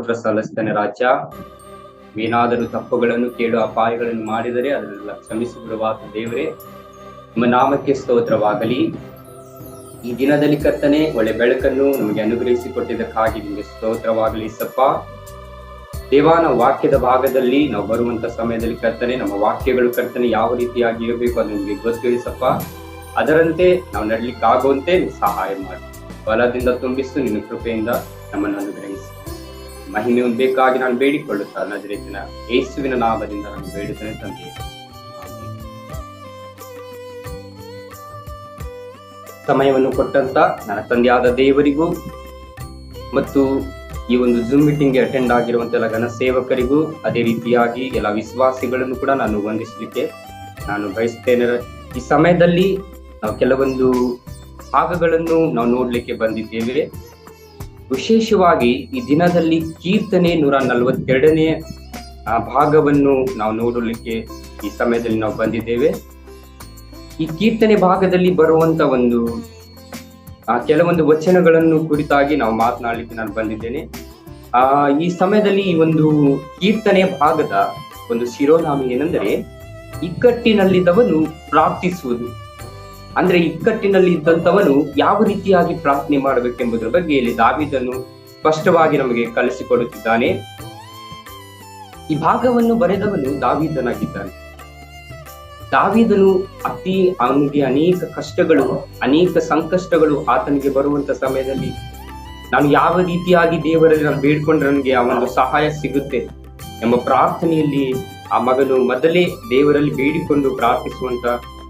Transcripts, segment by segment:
ಸ್ತೋತ್ರ ಸಲ್ಲಿಸ್ತೇನೆ ರಾಜ. ಏನಾದರೂ ತಪ್ಪುಗಳನ್ನು ಕೇಳು ಅಪಾಯಗಳನ್ನು ಮಾಡಿದರೆ ಅದನ್ನೆಲ್ಲ ಕ್ಷಮಿಸಿಬಿಡುವಾತ ದೇವರೇ, ನಿಮ್ಮ ನಾಮಕ್ಕೆ ಸ್ತೋತ್ರವಾಗಲಿ. ಈ ದಿನದಲ್ಲಿ ಕರ್ತನೆ ಒಳ್ಳೆ ಬೆಳಕನ್ನು ನಮಗೆ ಅನುಗ್ರಹಿಸಿಕೊಟ್ಟಿದ್ದಕ್ಕಾಗಿ ನಿಮಗೆ ಸ್ತೋತ್ರವಾಗಲಿ ಸಪ್ಪ. ದೇವಾನ ವಾಕ್ಯದ ಭಾಗದಲ್ಲಿ ನಾವು ಬರುವಂತ ಸಮಯದಲ್ಲಿ ಕರ್ತನೆ ನಮ್ಮ ವಾಕ್ಯಗಳು ಕರ್ತನೆ ಯಾವ ರೀತಿಯಾಗಿ ಇರಬೇಕು ಅದು ನಿಮಗೆ ಗೊತ್ತಿಳಿಸಪ್ಪ. ಅದರಂತೆ ನಾವು ನಡಲಿಕ್ಕಾಗುವಂತೆ ಸಹಾಯ ಮಾಡಿ, ಬಲದಿಂದ ತುಂಬಿಸು, ನಿನ್ನ ಕೃಪೆಯಿಂದ ನಮ್ಮನ್ನು ಅನುಗ್ರಹಿಸಿ. ಮಹಿಮೆಯನ್ನು ಬೇಕಾಗಿ ನಾನು ಬೇಡಿಕೊಳ್ಳುತ್ತಾ ನಜರೇತಿನ ಯೇಸುವಿನ ನಾಮದಿಂದ ನಾನು ಬೇಡುತ್ತೇನೆ ತಂದೆ. ಸಮಯವನ್ನು ಕೊಟ್ಟಂತ ನನ್ನ ತಂದೆಯಾದ ದೇವರಿಗೂ ಮತ್ತು ಈ ಒಂದು ಜೂಮ್ ಮೀಟಿಂಗ್ಗೆ ಅಟೆಂಡ್ ಆಗಿರುವಂತ ಎಲ್ಲ ಘನ ಸೇವಕರಿಗೂ, ಅದೇ ರೀತಿಯಾಗಿ ಎಲ್ಲ ವಿಶ್ವಾಸಿಗಳನ್ನು ಕೂಡ ನಾನು ವಂದಿಸಲಿಕ್ಕೆ ನಾನು ಬಯಸ್ತೇನೆ. ಈ ಸಮಯದಲ್ಲಿ ನಾವು ಕೆಲವೊಂದು ಭಾಗಗಳನ್ನು ನಾವು ನೋಡ್ಲಿಕ್ಕೆ ಬಂದಿದ್ದೇವೆ. ವಿಶೇಷವಾಗಿ ಈ ದಿನದಲ್ಲಿ ಕೀರ್ತನೆ 142ನೇ ಭಾಗವನ್ನು ನಾವು ನೋಡಲಿಕ್ಕೆ ಈ ಸಮಯದಲ್ಲಿ ನಾವು ಬಂದಿದ್ದೇವೆ. ಈ ಕೀರ್ತನೆ ಭಾಗದಲ್ಲಿ ಬರುವಂತ ಕೆಲವೊಂದು ವಚನಗಳನ್ನು ಕುರಿತಾಗಿ ನಾವು ಮಾತನಾಡಲಿಕ್ಕೆ ನಾನು ಬಂದಿದ್ದೇನೆ. ಈ ಸಮಯದಲ್ಲಿ ಈ ಒಂದು ಕೀರ್ತನೆ ಭಾಗದ ಒಂದು ಶಿರೋನಾಮ ಏನೆಂದರೆ, ಇಕ್ಕಟ್ಟಿನಲ್ಲಿದ್ದವನು ಪ್ರಾರ್ಥಿಸುವುದು. ಅಂದ್ರೆ ಇಕ್ಕಟ್ಟಿನಲ್ಲಿ ಇದ್ದಂಥವನು ಯಾವ ರೀತಿಯಾಗಿ ಪ್ರಾರ್ಥನೆ ಮಾಡಬೇಕೆಂಬುದರ ಬಗ್ಗೆ ಇಲ್ಲಿ ದಾವೀದನು ಸ್ಪಷ್ಟವಾಗಿ ನಮಗೆ ಕಲಿಸಿಕೊಡುತ್ತಿದ್ದಾನೆ. ಈ ಭಾಗವನ್ನು ಬರೆದವನು ದಾವೀದನಾಗಿದ್ದಾನೆ. ದಾವೀದನು ಅವನಿಗೆ ಅನೇಕ ಕಷ್ಟಗಳು, ಅನೇಕ ಸಂಕಷ್ಟಗಳು ಆತನಿಗೆ ಬರುವಂತ ಸಮಯದಲ್ಲಿ ನಾನು ಯಾವ ರೀತಿಯಾಗಿ ದೇವರಲ್ಲಿ ನಾನು ಬೇಡ್ಕೊಂಡ್ರೆ ನನಗೆ ಆ ಒಂದು ಸಹಾಯ ಸಿಗುತ್ತೆ ಎಂಬ ಪ್ರಾರ್ಥನೆಯಲ್ಲಿ ಆ ಮಗನು ಮೊದಲೇ ದೇವರಲ್ಲಿ ಬೇಡಿಕೊಂಡು ಪ್ರಾರ್ಥಿಸುವಂತ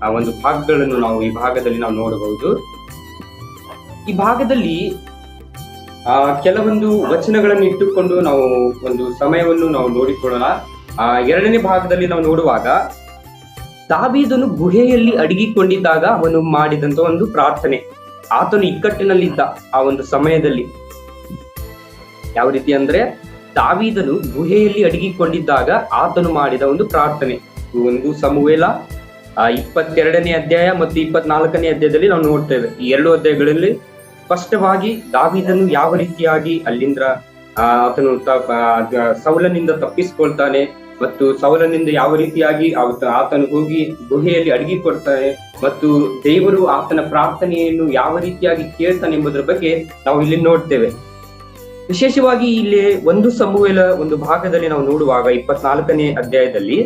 ಆ ಒಂದು ಭಾಗಗಳನ್ನು ನಾವು ಈ ಭಾಗದಲ್ಲಿ ನಾವು ನೋಡಬಹುದು. ಈ ಭಾಗದಲ್ಲಿ ಕೆಲವೊಂದು ವಚನಗಳನ್ನು ಇಟ್ಟುಕೊಂಡು ನಾವು ಒಂದು ಸಮಯವನ್ನು ನಾವು ನೋಡಿಕೊಳ್ಳೋಣ. 2ನೇ ಭಾಗದಲ್ಲಿ ನಾವು ನೋಡುವಾಗ ದಾವೀದನು ಗುಹೆಯಲ್ಲಿ ಅಡಗಿಕೊಂಡಿದ್ದಾಗ ಅವನು ಮಾಡಿದಂತ ಒಂದು ಪ್ರಾರ್ಥನೆ. ಆತನು ಇಕ್ಕಟ್ಟಿನಲ್ಲಿದ್ದ ಆ ಒಂದು ಸಮಯದಲ್ಲಿ ಯಾವ ರೀತಿ ಅಂದ್ರೆ, ದಾವೀದನು ಗುಹೆಯಲ್ಲಿ ಅಡಗಿಕೊಂಡಿದ್ದಾಗ ಆತನು ಮಾಡಿದ ಒಂದು ಪ್ರಾರ್ಥನೆ. ಒಂದು ಸಮುವೇಲ 22ನೇ ಅಧ್ಯಾಯ ಮತ್ತು 24ನೇ ಅಧ್ಯಾಯದಲ್ಲಿ ನಾವು ನೋಡ್ತೇವೆ. ಈ 2 ಅಧ್ಯಾಯಗಳಲ್ಲಿ ಸ್ಪಷ್ಟವಾಗಿ ದಾವೀದನು ಯಾವ ರೀತಿಯಾಗಿ ಅಲ್ಲಿಂದ ಆತನು ಸೌಲನಿಂದ ತಪ್ಪಿಸಿಕೊಳ್ತಾನೆ ಮತ್ತು ಸೌಲನಿಂದ ಯಾವ ರೀತಿಯಾಗಿ ಆತನು ಹೋಗಿ ಗುಹೆಯಲ್ಲಿ ಅಡಗಿಕೊಡ್ತಾನೆ ಮತ್ತು ದೇವರು ಆತನ ಪ್ರಾರ್ಥನೆಯನ್ನು ಯಾವ ರೀತಿಯಾಗಿ ಕೇಳ್ತಾನೆ ಎಂಬುದರ ಬಗ್ಗೆ ನಾವು ಇಲ್ಲಿ ನೋಡ್ತೇವೆ. ವಿಶೇಷವಾಗಿ ಇಲ್ಲಿ 1 ಸಮುವೇಲ ಒಂದು ಭಾಗದಲ್ಲಿ ನಾವು ನೋಡುವಾಗ 24ನೇ ಅಧ್ಯಾಯದಲ್ಲಿ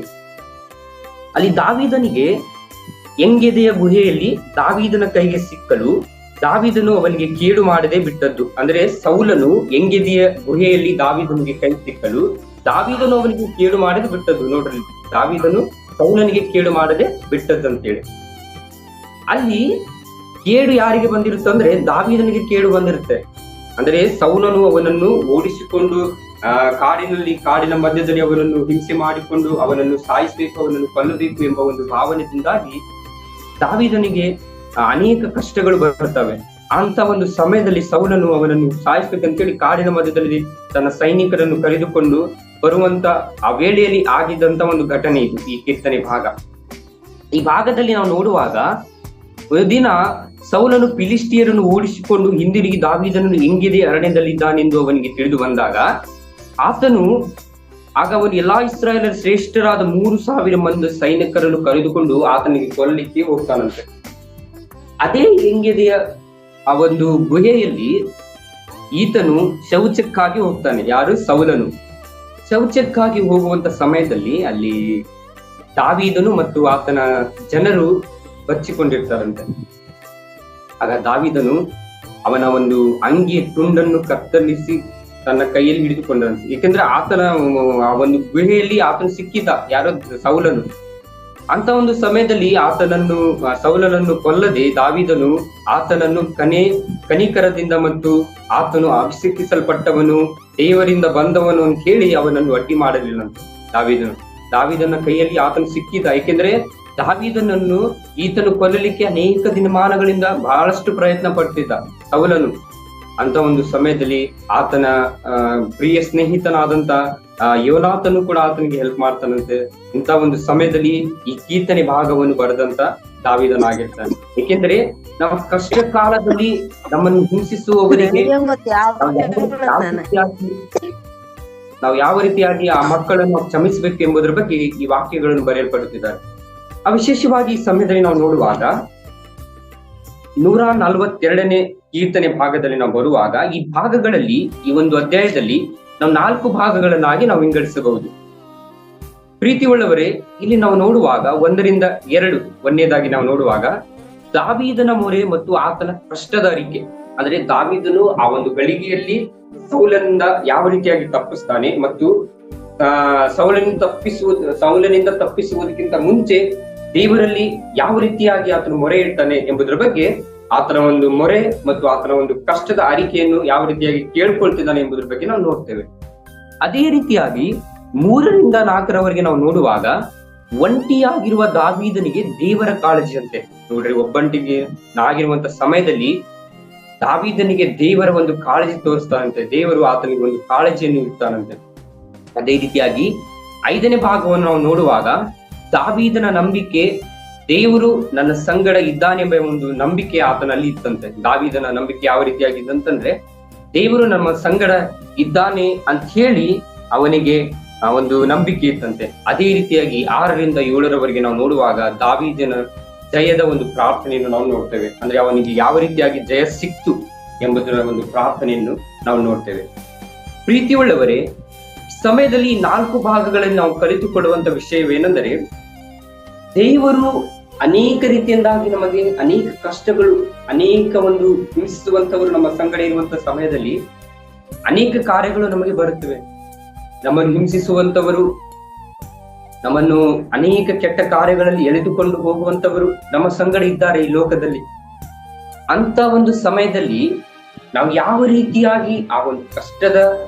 ಅಲ್ಲಿ ದಾವೀದನಿಗೆ ಎಂಗೆದೆಯ ಗುಹೆಯಲ್ಲಿ ದಾವೀದನ ಕೈಗೆ ಸಿಕ್ಕಲು ದಾವೀದನು ಅವನಿಗೆ ಕೇಡು ಮಾಡದೆ ಬಿಟ್ಟದ್ದು. ಅಂದ್ರೆ ಸೌಲನು ಎಂಗೆದೆಯ ಗುಹೆಯಲ್ಲಿ ದಾವೀದನಿಗೆ ಕೈ ಸಿಕ್ಕಲು ದಾವೀದನು ಅವನಿಗೆ ಕೇಡು ಮಾಡದೆ ಬಿಟ್ಟದ್ದು. ನೋಡ್ರಿ, ದಾವೀದನು ಸೌಲನಿಗೆ ಕೇಡು ಮಾಡದೆ ಬಿಟ್ಟದ್ದಂತೇಳಿ ಅಲ್ಲಿ ಕೇಡು ಯಾರಿಗೆ ಬಂದಿರುತ್ತೆ ಅಂದ್ರೆ ದಾವೀದನಿಗೆ ಕೇಡು ಬಂದಿರುತ್ತೆ. ಅಂದ್ರೆ ಸೌಲನು ಅವನನ್ನು ಓಡಿಸಿಕೊಂಡು ಕಾಡಿನ ಮಧ್ಯದಲ್ಲಿ ಅವನನ್ನು ಹಿಂಸೆ ಮಾಡಿಕೊಂಡು ಅವನನ್ನು ಸಾಯಿಸಬೇಕು, ಅವನನ್ನು ಕೊಲ್ಲಬೇಕು ಎಂಬ ಒಂದು ಭಾವನೆಯಿಂದಾಗಿ ದಾವೀದನಿಗೆ ಅನೇಕ ಕಷ್ಟಗಳು ಬರ್ತವೆ. ಅಂತ ಒಂದು ಸಮಯದಲ್ಲಿ ಸೌಲನು ಅವನನ್ನು ಸಾಯಿಸ್ಬೇಕಂತೇಳಿ ಕಾಡಿನ ಮಧ್ಯದಲ್ಲಿ ತನ್ನ ಸೈನಿಕರನ್ನು ಕರೆದುಕೊಂಡು ಬರುವಂತ ಆ ವೇಳೆಯಲ್ಲಿ ಆಗಿದ್ದಂತ ಒಂದು ಘಟನೆ ಇದು ಈ ಕೀರ್ತನೆ ಭಾಗ. ಈ ಭಾಗದಲ್ಲಿ ನಾವು ನೋಡುವಾಗ ದಿನ ಸೌಲನು ಫಿಲಿಸ್ಟಿಯರನ್ನು ಓಡಿಸಿಕೊಂಡು ಹಿಂದಿರುಗಿ ದಾವೀದನನ್ನು ಎಂಗೆದೆ ಅರಣ್ಯದಲ್ಲಿದ್ದಾನೆಂದು ಅವನಿಗೆ ತಿಳಿದು ಬಂದಾಗ ಅವನು ಎಲ್ಲಾ ಇಸ್ರಾಯೇಲರ ಶ್ರೇಷ್ಠರಾದ 3,000 ಮಂದಿ ಸೈನಿಕರನ್ನು ಕರೆದುಕೊಂಡು ಆತನಿಗೆ ಕೊಲ್ಲಲಿಕ್ಕೆ ಹೋಗ್ತಾನಂತೆ. ಅದೇ ಎಂಗೆದೆಯ ಆ ಒಂದು ಗುಹೆಯಲ್ಲಿ ಈತನು ಶೌಚಕ್ಕಾಗಿ ಹೋಗ್ತಾನೆ. ಯಾರು? ಸೌಲನು ಶೌಚಕ್ಕಾಗಿ ಹೋಗುವಂತ ಸಮಯದಲ್ಲಿ ಅಲ್ಲಿ ದಾವೀದನು ಮತ್ತು ಆತನ ಜನರು ಬಚ್ಚಿಕೊಂಡಿರ್ತಾರಂತೆ. ಆಗ ದಾವೀದನು ಅವನ ಒಂದು ಅಂಗಿಯ ತುಂಡನ್ನು ಕತ್ತರಿಸಿ ತನ್ನ ಕೈಯಲ್ಲಿ ಹಿಡಿದುಕೊಂಡಂತೆ. ಏಕೆಂದ್ರೆ ಆತನ ಆ ಒಂದು ಗುಹೆಯಲ್ಲಿ ಆತನು ಸಿಕ್ಕಿದ ಯಾರೋ ಸೌಲನು. ಅಂತ ಒಂದು ಸಮಯದಲ್ಲಿ ಸೌಲನನ್ನು ಕೊಲ್ಲದೆ ದಾವೀದನು ಆತನನ್ನು ಕನಿಕರದಿಂದ ಮತ್ತು ಆತನು ಅಭಿಷೇಕಿಸಲ್ಪಟ್ಟವನು ದೇವರಿಂದ ಬಂದವನು ಅಂತ ಹೇಳಿ ಅವನನ್ನು ಅಡ್ಡಿ ಮಾಡಲಿಲ್ಲ ದಾವೀದನ ಕೈಯಲ್ಲಿ ಆತನು ಸಿಕ್ಕಿದ. ಏಕೆಂದ್ರೆ ದಾವೀದನನ್ನು ಈತನು ಕೊಲ್ಲಲಿಕ್ಕೆ ಅನೇಕ ದಿನಮಾನಗಳಿಂದ ಬಹಳಷ್ಟು ಪ್ರಯತ್ನ ಪಡ್ತಿದ್ದ ಸೌಲನು. ಅಂತ ಒಂದು ಸಮಯದಲ್ಲಿ ಆತನ ಪ್ರಿಯ ಸ್ನೇಹಿತನಾದಂತ ಯೋನಾತನು ಕೂಡ ಆತನಿಗೆ ಹೆಲ್ಪ್ ಮಾಡ್ತಾನಂತೆ. ಇಂಥ ಒಂದು ಸಮಯದಲ್ಲಿ ಈ ಕೀರ್ತನೆ ಭಾಗವನ್ನು ಬರೆದಂತ ದಾವೀದನಾಗಿರ್ತಾನೆ. ಏಕೆಂದ್ರೆ ನಮ್ಮ ಕಷ್ಟ ಕಾಲದಲ್ಲಿ ನಮ್ಮನ್ನು ಹಿಂಸಿಸುವವರಿಗೆ ನಾವು ಯಾವ ರೀತಿಯಾಗಿ ಆ ಮಕ್ಕಳನ್ನು ನಾವು ಕ್ಷಮಿಸಬೇಕು ಎಂಬುದರ ಬಗ್ಗೆ ಈ ವಾಕ್ಯಗಳನ್ನು ಬರೆಯಲ್ಪಡುತ್ತಿದ್ದಾರೆ. ವಿಶೇಷವಾಗಿ ಈ ಸಮಯದಲ್ಲಿ ನಾವು ನೋಡುವಾಗ 142ನೇ ಕೀರ್ತನೆ ಭಾಗದಲ್ಲಿ ನಾವು ಬರುವಾಗ ಈ ಭಾಗಗಳಲ್ಲಿ ಈ ಒಂದು ಅಧ್ಯಾಯದಲ್ಲಿ ನಾವು 4 ಭಾಗಗಳನ್ನಾಗಿ ನಾವು ವಿಂಗಡಿಸಬಹುದು. ಪ್ರೀತಿ ಉಳ್ಳವರೇ, ಇಲ್ಲಿ ನಾವು ನೋಡುವಾಗ 1-2 ಒಂದನೇದಾಗಿ ನಾವು ನೋಡುವಾಗ ದಾವೀದನ ಮೊರೆ ಮತ್ತು ಆತನ ಕಷ್ಟದ ಅರಿಕೆ. ಅಂದ್ರೆ ದಾವೀದನು ಆ ಒಂದು ಗಳಿಗೆಯಲ್ಲಿ ಸೌಲನಿಂದ ಯಾವ ರೀತಿಯಾಗಿ ತಪ್ಪಿಸ್ತಾನೆ ಮತ್ತು ಸೌಲನಿಂದ ತಪ್ಪಿಸುವುದಕ್ಕಿಂತ ಮುಂಚೆ ದೇವರಲ್ಲಿ ಯಾವ ರೀತಿಯಾಗಿ ಆತನು ಮೊರೆ ಇಡ್ತಾನೆ ಎಂಬುದರ ಬಗ್ಗೆ, ಆತನ ಒಂದು ಮೊರೆ ಮತ್ತು ಆತನ ಒಂದು ಕಷ್ಟದ ಅರಿಕೆಯನ್ನು ಯಾವ ರೀತಿಯಾಗಿ ಕೇಳ್ಕೊಳ್ತಿದ್ದಾನೆ ಎಂಬುದರ ಬಗ್ಗೆ ನಾವು ನೋಡ್ತೇವೆ. ಅದೇ ರೀತಿಯಾಗಿ 3-4 ನಾವು ನೋಡುವಾಗ ಒಂಟಿಯಾಗಿರುವ ದಾವೀದನಿಗೆ ದೇವರ ಕಾಳಜಿ ಅಂತೆ. ನೋಡ್ರಿ, ಒಬ್ಬಂಟಿಗೆ ಆಗಿರುವಂತ ಸಮಯದಲ್ಲಿ ದಾವೀದನಿಗೆ ದೇವರ ಒಂದು ಕಾಳಜಿ ತೋರಿಸ್ತಾನಂತೆ. ದೇವರು ಆತನಿಗೆ ಒಂದು ಕಾಳಜಿಯನ್ನು ಇರ್ತಾನಂತೆ. ಅದೇ ರೀತಿಯಾಗಿ 5ನೇ ಭಾಗವನ್ನು ನಾವು ನೋಡುವಾಗ ದಾವೀದನ ನಂಬಿಕೆ, ದೇವರು ನನ್ನ ಸಂಗಡ ಇದ್ದಾನೆಂಬ ಒಂದು ನಂಬಿಕೆ ಆತನಲ್ಲಿ ಇತ್ತಂತೆ. ದಾವೀದನ ನಂಬಿಕೆ ಯಾವ ರೀತಿಯಾಗಿದ್ದಂತಂದ್ರೆ, ದೇವರು ನಮ್ಮ ಸಂಗಡ ಇದ್ದಾನೆ ಅಂತ ಹೇಳಿ ಅವನಿಗೆ ಒಂದು ನಂಬಿಕೆ ಇತ್ತಂತೆ. ಅದೇ ರೀತಿಯಾಗಿ 6-7 ನಾವು ನೋಡುವಾಗ ದಾವೀದನ ಜಯದ ಒಂದು ಪ್ರಾರ್ಥನೆಯನ್ನು ನಾವು ನೋಡ್ತೇವೆ. ಅಂದ್ರೆ ಅವನಿಗೆ ಯಾವ ರೀತಿಯಾಗಿ ಜಯ ಸಿಕ್ತು ಎಂಬುದರ ಒಂದು ಪ್ರಾರ್ಥನೆಯನ್ನು ನಾವು ನೋಡ್ತೇವೆ. ಪ್ರೀತಿಯುಳ್ಳವರೇ, ಸಮಯದಲ್ಲಿ 4 ಭಾಗಗಳಲ್ಲಿ ನಾವು ಕಲಿತುಕೊಳ್ಳುವಂತ ವಿಷಯವೇನೆಂದರೆ, ದೇವರು ಅನೇಕ ರೀತಿಯಿಂದಾಗಿ ನಮಗೆ ಅನೇಕ ಕಷ್ಟಗಳು, ಅನೇಕ ಒಂದು ಹಿಂಸಿಸುವಂತವರು ನಮ್ಮ ಸಂಗಡ ಇರುವಂತ ಸಮಯದಲ್ಲಿ ಅನೇಕ ಕಾರ್ಯಗಳು ನಮಗೆ ಬರುತ್ತವೆ. ನಮ್ಮನ್ನು ಹಿಂಸಿಸುವಂತವರು, ನಮ್ಮನ್ನು ಅನೇಕ ಕೆಟ್ಟ ಕಾರ್ಯಗಳಲ್ಲಿ ಎಳೆದುಕೊಂಡು ಹೋಗುವಂತವರು ನಮ್ಮ ಸಂಗಡ ಇದ್ದಾರೆ ಈ ಲೋಕದಲ್ಲಿ. ಅಂತ ಒಂದು ಸಮಯದಲ್ಲಿ ನಾವು ಯಾವ ರೀತಿಯಾಗಿ ಆ ಒಂದು ಕಷ್ಟದ,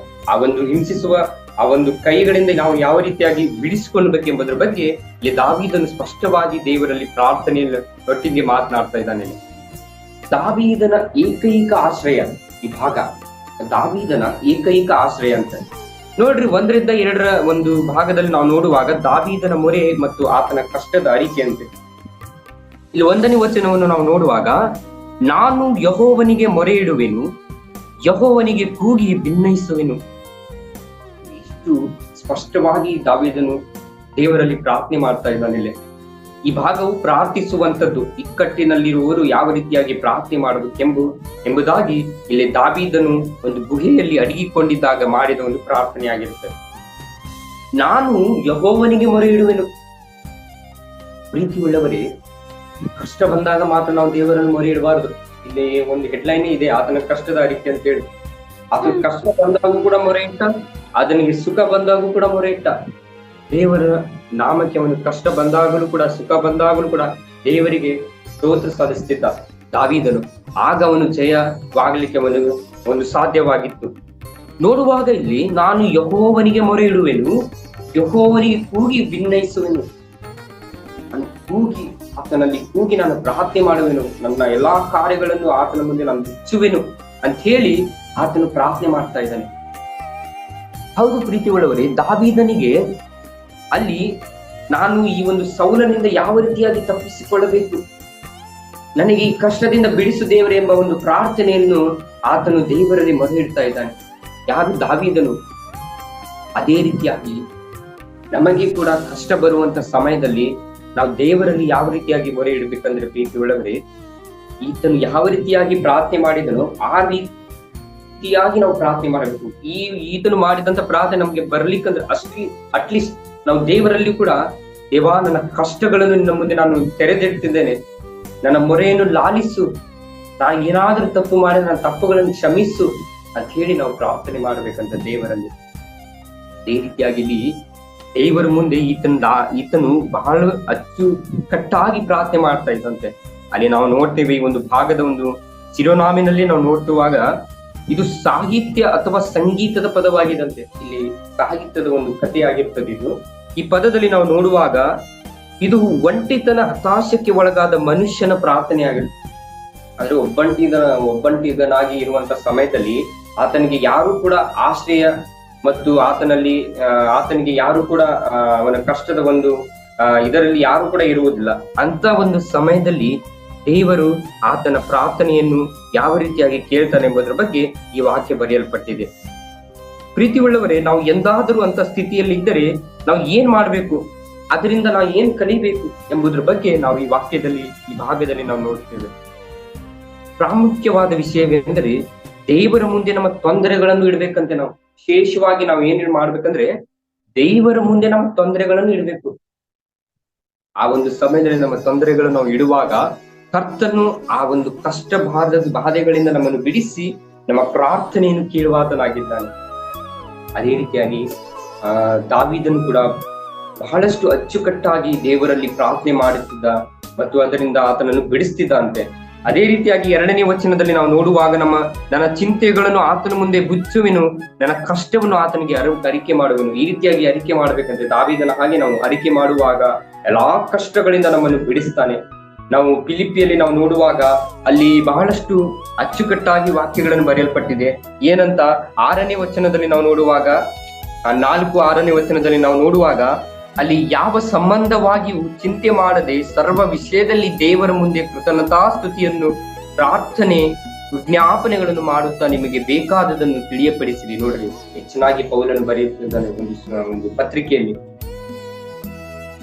ಆ ಒಂದು ಹಿಂಸಿಸುವ ಆ ಒಂದು ಕೈಗಳಿಂದ ನಾವು ಯಾವ ರೀತಿಯಾಗಿ ಬಿಡಿಸಿಕೊಳ್ಳಬೇಕೆಂಬುದರ ಬಗ್ಗೆ ಇಲ್ಲಿ ದಾವೀದನು ಸ್ಪಷ್ಟವಾಗಿ ದೇವರಲ್ಲಿ ಪ್ರಾರ್ಥನೆಯ ಒಟ್ಟಿಗೆ ಮಾತನಾಡ್ತಾ ಇದ್ದಾನೆ. ದಾವೀದನ ಏಕೈಕ ಆಶ್ರಯ ಈ ಭಾಗ, ದಾವೀದನ ಏಕೈಕ ಆಶ್ರಯ ಅಂತ ನೋಡ್ರಿ. 1-2 ಒಂದು ಭಾಗದಲ್ಲಿ ನಾವು ನೋಡುವಾಗ ದಾವೀದನ ಮೊರೆ ಮತ್ತು ಆತನ ಕಷ್ಟದ ಅರಿಕೆ ಅಂತೆ. ಇಲ್ಲಿ 1ನೇ ವಚನವನ್ನು ನಾವು ನೋಡುವಾಗ, ನಾನು ಯೆಹೋವನಿಗೆ ಮೊರೆ ಇಡುವೆನು, ಯೆಹೋವನಿಗೆ ಕೂಗಿ ಭಿನ್ನಯಿಸುವೆನು. ಇಷ್ಟು ಸ್ಪಷ್ಟವಾಗಿ ದಾವೀದನು ದೇವರಲ್ಲಿ ಪ್ರಾರ್ಥನೆ ಮಾಡ್ತಾ ಇದ್ದಾನೆ. ಈ ಭಾಗವು ಪ್ರಾರ್ಥಿಸುವಂತದ್ದು, ಇಕ್ಕಟ್ಟಿನಲ್ಲಿರುವವರು ಯಾವ ರೀತಿಯಾಗಿ ಪ್ರಾರ್ಥನೆ ಎಂಬುದಾಗಿ ಇಲ್ಲಿ ದಾವೀದನು ಒಂದು ಗುಹೆಯಲ್ಲಿ ಅಡಗಿಕೊಂಡಿದ್ದಾಗ ಮಾಡಿದ ಒಂದು ಪ್ರಾರ್ಥನೆ ಆಗಿರುತ್ತದೆ. ನಾನು ಯೆಹೋವನಿಗೆ ಮೊರೆ ಇಡುವೆನು. ಪ್ರೀತಿ ಉಳ್ಳವರೇ, ಕಷ್ಟ ಬಂದಾಗ ಮಾತ್ರ ನಾವು ದೇವರನ್ನು ಮೊರೆ ಇಡಬಾರದು. ಇಲ್ಲಿ ಒಂದು ಹೆಡ್ಲೈನ್ ಇದೆ, ಆತನ ಕಷ್ಟದ ಅರಿಕೆ ಅಂತ ಹೇಳಿ. ಆತನ ಕಷ್ಟ ಬಂದಾಗೂ ಕೂಡ ಮೊರೆ ಇಟ್ಟ, ಆತನಿಗೆ ಸುಖ ಬಂದಾಗೂ ಕೂಡ ಮೊರೆ ಇಟ್ಟ. ದೇವರ ನಾಮಕ್ಕೆ ಅವನು ಕಷ್ಟ ಬಂದಾಗಲೂ ಕೂಡ, ಸುಖ ಬಂದಾಗಲೂ ಕೂಡ ದೇವರಿಗೆ ಸ್ತೋತ್ರ ಸಲ್ಲಿಸುತ್ತಿದ್ದ ದಾವೀದನು. ಆಗ ಅವನು ಜಯವಾಗಲಿಕ್ಕೆ ಅವನಿಗೆ ಒಂದು ಸಾಧ್ಯವಾಗಿತ್ತು. ನೋಡುವಾಗ ಇಲ್ಲಿ ನಾನು ಯೆಹೋವನಿಗೆ ಮೊರೆ ಇಡುವೆನು, ಯೆಹೋವನಿಗೆ ಕೂಗಿ ಭಿನ್ನಯಿಸುವೆನು. ಕೂಗಿ ಆತನಲ್ಲಿ ಕೂಗಿ ನಾನು ಪ್ರಾರ್ಥನೆ ಮಾಡುವೆನು, ನನ್ನ ಎಲ್ಲಾ ಕಾರ್ಯಗಳನ್ನು ಆತನ ಮುಂದೆ ನಾನು ಬಿಚ್ಚುವೆನು ಅಂತ ಹೇಳಿ ಆತನು ಪ್ರಾರ್ಥನೆ ಮಾಡ್ತಾ ಇದ್ದಾನೆ. ಹೌದು ಪ್ರೀತಿ ಉಳ್ಳವರೇ, ದಾವೀದನಿಗೆ ಅಲ್ಲಿ ನಾನು ಈ ಒಂದು ಸೌಲನಿಂದ ಯಾವ ರೀತಿಯಾಗಿ ತಪ್ಪಿಸಿಕೊಳ್ಳಬೇಕು, ನನಗೆ ಈ ಕಷ್ಟದಿಂದ ಬಿಡಿಸು ದೇವರೇ ಎಂಬ ಒಂದು ಪ್ರಾರ್ಥನೆಯನ್ನು ಆತನು ದೇವರಲ್ಲಿ ಮೊರೆ ಇಡ್ತಾ ಇದ್ದಾನೆ. ಯಾರು? ದಾವೀದನು. ಅದೇ ರೀತಿಯಾಗಿ ನಮಗೆ ಕೂಡ ಕಷ್ಟ ಬರುವಂತ ಸಮಯದಲ್ಲಿ ನಾವು ದೇವರಲ್ಲಿ ಯಾವ ರೀತಿಯಾಗಿ ಮೊರೆ ಇಡಬೇಕಂದ್ರೆ ಪ್ರೀತಿ ಉಳ್ಳವರೇ, ಈತನು ಯಾವ ರೀತಿಯಾಗಿ ಪ್ರಾರ್ಥನೆ ಮಾಡಿದನೋ ಆ ರೀತಿಯಾಗಿ ನಾವು ಪ್ರಾರ್ಥನೆ ಮಾಡಬೇಕು. ಈತನು ಮಾಡಿದಂತ ಪ್ರಾರ್ಥನೆ ನಮ್ಗೆ ಬರ್ಲಿಕ್ಕಂದ್ರೆ ಅಟ್ಲೀಸ್ಟ್ ನಾವು ದೇವರಲ್ಲಿ ಕೂಡ, ದೇವಾ ನನ್ನ ಕಷ್ಟಗಳನ್ನು ನಿನ್ನ ಮುಂದೆ ನಾನು ತೆರೆದಿಡ್ತಿದ್ದೇನೆ, ನನ್ನ ಮೊರೆಯನ್ನು ಲಾಲಿಸು, ನಾನು ಏನಾದ್ರೂ ತಪ್ಪು ಮಾಡಿ ನನ್ನ ತಪ್ಪುಗಳನ್ನು ಕ್ಷಮಿಸು ಅಂತ ಹೇಳಿ ನಾವು ಪ್ರಾರ್ಥನೆ ಮಾಡ್ಬೇಕಂತ ದೇವರಲ್ಲಿ. ಅದೇ ರೀತಿಯಾಗಿ ಇಲ್ಲಿ ದೇವರ ಮುಂದೆ ಈತನು ಬಹಳ ಅಚ್ಚುಕಟ್ಟಾಗಿ ಪ್ರಾರ್ಥನೆ ಮಾಡ್ತಾ ಇದ್ದಂತೆ. ಅಲ್ಲಿ ನಾವು ನೋಡ್ತೇವೆ, ಈ ಒಂದು ಭಾಗದ ಒಂದು ಶಿರೋನಾಮಿನಲ್ಲಿ ನಾವು ನೋಡ್ತುವಾಗ ಇದು ಸಾಹಿತ್ಯ ಅಥವಾ ಸಂಗೀತದ ಪದವಾಗಿದಂತೆ. ಇಲ್ಲಿ ಸಾಹಿತ್ಯದ ಒಂದು ಕಥೆಯಾಗಿರ್ತದೆ ಇದು. ಈ ಪದದಲ್ಲಿ ನಾವು ನೋಡುವಾಗ ಇದು ಒಂಟಿತನ ಹತಾಶಕ್ಕೆ ಒಳಗಾದ ಮನುಷ್ಯನ ಪ್ರಾರ್ಥನೆ ಆಗಿರುತ್ತೆ. ಅಂದ್ರೆ ಒಬ್ಬಂಟಿಗನಾಗಿ ಇರುವಂತ ಸಮಯದಲ್ಲಿ ಆತನಿಗೆ ಯಾರು ಕೂಡ ಆಶ್ರಯ ಮತ್ತು ಆತನಿಗೆ ಯಾರು ಕೂಡ ಅವನ ಕಷ್ಟದ ಒಂದು ಇದರಲ್ಲಿ ಯಾರು ಕೂಡ ಇರುವುದಿಲ್ಲ. ಅಂತ ಒಂದು ಸಮಯದಲ್ಲಿ ದೇವರು ಆತನ ಪ್ರಾರ್ಥನೆಯನ್ನು ಯಾವ ರೀತಿಯಾಗಿ ಕೇಳ್ತಾನೆ ಎಂಬುದರ ಬಗ್ಗೆ ಈ ವಾಕ್ಯ ಬರೆಯಲ್ಪಟ್ಟಿದೆ. ಪ್ರೀತಿ ಉಳ್ಳವರೇ, ನಾವು ಎಂದಾದರೂ ಅಂತ ಸ್ಥಿತಿಯಲ್ಲಿ ಇದ್ದರೆ ನಾವು ಏನ್ ಮಾಡ್ಬೇಕು, ಅದರಿಂದ ನಾವು ಏನ್ ಕಲಿಬೇಕು ಎಂಬುದ್ರ ಬಗ್ಗೆ ನಾವು ಈ ವಾಕ್ಯದಲ್ಲಿ, ಈ ಭಾಗದಲ್ಲಿ ನಾವು ನೋಡ್ತೇವೆ. ಪ್ರಾಮುಖ್ಯವಾದ ವಿಷಯವೆಂದರೆ ದೇವರ ಮುಂದೆ ನಮ್ಮ ತೊಂದರೆಗಳನ್ನು ಇಡ್ಬೇಕಂತೆ. ನಾವು ವಿಶೇಷವಾಗಿ ನಾವು ಏನ್ ಮಾಡ್ಬೇಕಂದ್ರೆ ದೇವರ ಮುಂದೆ ನಮ್ಮ ತೊಂದರೆಗಳನ್ನು ಇಡಬೇಕು. ಆ ಒಂದು ಸಮಯದಲ್ಲಿ ನಮ್ಮ ತೊಂದರೆಗಳನ್ನು ನಾವು ಇಡುವಾಗ ಕರ್ತನು ಆ ಒಂದು ಕಷ್ಟ ಬಾಧೆಗಳಿಂದ ನಮ್ಮನ್ನು ಬಿಡಿಸಿ ನಮ್ಮ ಪ್ರಾರ್ಥನೆಯನ್ನು ಕೇಳುವಾತನಾಗಿದ್ದಾನೆ. ಅದೇ ರೀತಿಯಾಗಿ ದಾವೀದನು ಕೂಡ ಬಹಳಷ್ಟು ಅಚ್ಚುಕಟ್ಟಾಗಿ ದೇವರಲ್ಲಿ ಪ್ರಾರ್ಥನೆ ಮಾಡುತ್ತಿದ್ದ ಮತ್ತು ಅದರಿಂದ ಆತನನ್ನು ಬಿಡಿಸ್ತಿದ್ದ ಅಂತೆ. ಅದೇ ರೀತಿಯಾಗಿ 2ನೇ ವಚನದಲ್ಲಿ ನಾವು ನೋಡುವಾಗ ನನ್ನ ಚಿಂತೆಗಳನ್ನು ಆತನ ಮುಂದೆ ಬುಚ್ಚುವೆನು, ನನ್ನ ಕಷ್ಟವನ್ನು ಆತನಿಗೆ ಅರಿಕೆ ಮಾಡುವೆನು. ಈ ರೀತಿಯಾಗಿ ಅರಿಕೆ ಮಾಡ್ಬೇಕಂತೆ. ದಾವೀದನ ಹಾಗೆ ನಾವು ಅರಿಕೆ ಮಾಡುವಾಗ ಎಲ್ಲಾ ಕಷ್ಟಗಳಿಂದ ನಮ್ಮನ್ನು ಬಿಡಿಸ್ತಾನೆ. ನಾವು ಫಿಲಿಪಿಯಲ್ಲಿ ನಾವು ನೋಡುವಾಗ ಅಲ್ಲಿ ಬಹಳಷ್ಟು ಅಚ್ಚುಕಟ್ಟಾಗಿ ವಾಕ್ಯಗಳನ್ನು ಬರೆಯಲ್ಪಟ್ಟಿದೆ. ಏನಂತ 6ನೇ ವಚನದಲ್ಲಿ ನಾವು ನೋಡುವಾಗ, 4-6ನೇ ವಚನದಲ್ಲಿ ನಾವು ನೋಡುವಾಗ ಅಲ್ಲಿ ಯಾವ ಸಂಬಂಧವಾಗಿಯೂ ಚಿಂತೆ ಮಾಡದೆ ಸರ್ವ ವಿಷಯದಲ್ಲಿ ದೇವರ ಮುಂದೆ ಕೃತಜ್ಞತಾ ಸ್ತುತಿಯನ್ನು ಪ್ರಾರ್ಥನೆ ವಿಜ್ಞಾಪನೆಗಳನ್ನು ಮಾಡುತ್ತಾ ನಿಮಗೆ ಬೇಕಾದದನ್ನು ತಿಳಿಯಪಡಿಸಿರಿ. ನೋಡ್ರಿ, ಚೆನ್ನಾಗಿ ಪೌಲನು ಬರೆಯುತ್ತಿದ್ದಾನೆ ಒಂದು ಪತ್ರಿಕೆಯಲ್ಲಿ.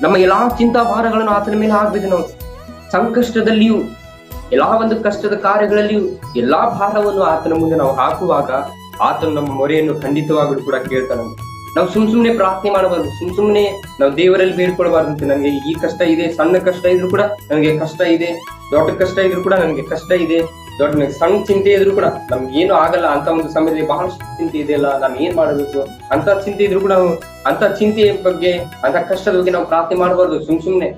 ನಮ್ಮ ಎಲ್ಲಾ ಚಿಂತಾಭಾರಗಳನ್ನು ಆತನ ಮೇಲೆ ಹಾಕ್ಬೇಕು. ನಾವು ಸಂಕಷ್ಟದಲ್ಲಿಯೂ ಎಲ್ಲಾ ಒಂದು ಕಷ್ಟದ ಕಾರ್ಯಗಳಲ್ಲಿಯೂ ಎಲ್ಲಾ ಭಾರವನ್ನು ಆತನ ಮುಂದೆ ನಾವು ಹಾಕುವಾಗ ಆತನು ನಮ್ಮ ಮೊರೆಯನ್ನು ಖಂಡಿತವಾಗಲೂ ಕೂಡ ಕೇಳ್ತಾನೆ. ನಾವು ಸುಮ್ನೆ ಪ್ರಾರ್ಥನೆ ಮಾಡಬಾರ್ದು, ಸುಮ್ನೆ ನಾವು ದೇವರಲ್ಲಿ ಬೇಡ್ಕೊಳ್ಬಾರ್ದಂತೆ. ನನಗೆ ಈ ಕಷ್ಟ ಇದೆ, ಸಣ್ಣ ಕಷ್ಟ ಇದ್ರು ಕೂಡ ನನಗೆ ಕಷ್ಟ ಇದೆ, ದೊಡ್ಡ ಕಷ್ಟ ಇದ್ರು ಕೂಡ ನನಗೆ ಕಷ್ಟ ಇದೆ, ನನಗೆ ಸಣ್ಣ ಚಿಂತೆ ಇದ್ರು ಕೂಡ ನಮ್ಗೆ ಏನು ಆಗಲ್ಲ ಅಂತ ಒಂದು ಸಮಯದಲ್ಲಿ ಬಹಳಷ್ಟು ಚಿಂತೆ ಇದೆಯಲ್ಲ, ನಾನು ಏನ್ ಮಾಡಬೇಕು ಅಂತ ಚಿಂತೆ ಇದ್ರು ಕೂಡ ನಾವು ಅಂತ ಚಿಂತೆಯ ಬಗ್ಗೆ, ಅಂತ ಕಷ್ಟದ ಬಗ್ಗೆ ನಾವು ಪ್ರಾರ್ಥನೆ ಮಾಡಬಾರ್ದು. ಸುಮ್ನೆ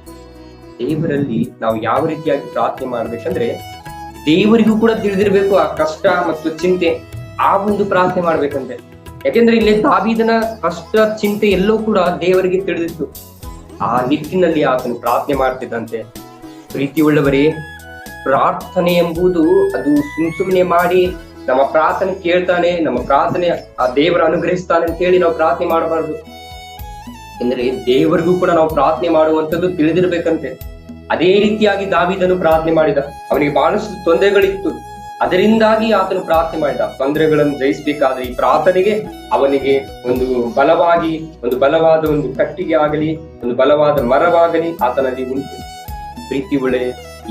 ದೇವರಲ್ಲಿ ನಾವು ಯಾವ ರೀತಿಯಾಗಿ ಪ್ರಾರ್ಥನೆ ಮಾಡ್ಬೇಕಂದ್ರೆ ದೇವರಿಗೂ ಕೂಡ ತಿಳಿದಿರ್ಬೇಕು ಆ ಕಷ್ಟ ಮತ್ತು ಚಿಂತೆ, ಆ ಒಂದು ಪ್ರಾರ್ಥನೆ ಮಾಡ್ಬೇಕಂತೆ. ಯಾಕೆಂದ್ರೆ ಇಲ್ಲಿ ದಾವೀದನ ಕಷ್ಟ ಚಿಂತೆ ಎಲ್ಲವೂ ಕೂಡ ದೇವರಿಗೆ ತಿಳಿದಿತ್ತು. ಆ ನಿಟ್ಟಿನಲ್ಲಿ ಆತನು ಪ್ರಾರ್ಥನೆ ಮಾಡ್ತಿದ್ದಂತೆ. ಪ್ರೀತಿ ಉಳ್ಳವರೇ, ಪ್ರಾರ್ಥನೆ ಎಂಬುದು ಅದು ಸುಮ್ನೆ ಮಾಡಿ ನಮ್ಮ ಪ್ರಾರ್ಥನೆ ಕೇಳ್ತಾನೆ, ನಮ್ಮ ಪ್ರಾರ್ಥನೆ ಆ ದೇವರ ಅನುಗ್ರಹಿಸ್ತಾನೆ ಅಂತ ಹೇಳಿ ನಾವು ಪ್ರಾರ್ಥನೆ ಮಾಡಬಾರ್ದು. ಯಾಕೆಂದ್ರೆ ದೇವರಿಗೂ ಕೂಡ ನಾವು ಪ್ರಾರ್ಥನೆ ಮಾಡುವಂತದ್ದು ತಿಳಿದಿರ್ಬೇಕಂತೆ. ಅದೇ ರೀತಿಯಾಗಿ ದಾವೀದನು ಪ್ರಾರ್ಥನೆ ಮಾಡಿದ. ಅವನಿಗೆ ಬಹಳಷ್ಟು ತೊಂದರೆಗಳಿತ್ತು, ಅದರಿಂದಾಗಿ ಆತನು ಪ್ರಾರ್ಥನೆ ಮಾಡಿದ. ತೊಂದರೆಗಳನ್ನು ಜಯಿಸಬೇಕಾದ್ರೆ ಈ ಪ್ರಾರ್ಥನೆಗೆ ಅವನಿಗೆ ಒಂದು ಬಲವಾದ ಒಂದು ಕಟ್ಟಿಗೆ ಆಗಲಿ, ಒಂದು ಬಲವಾದ ಮರವಾಗಲಿ ಆತನಲ್ಲಿ ಉಂಟು. ಪ್ರೀತಿ ಒಳ್ಳೆ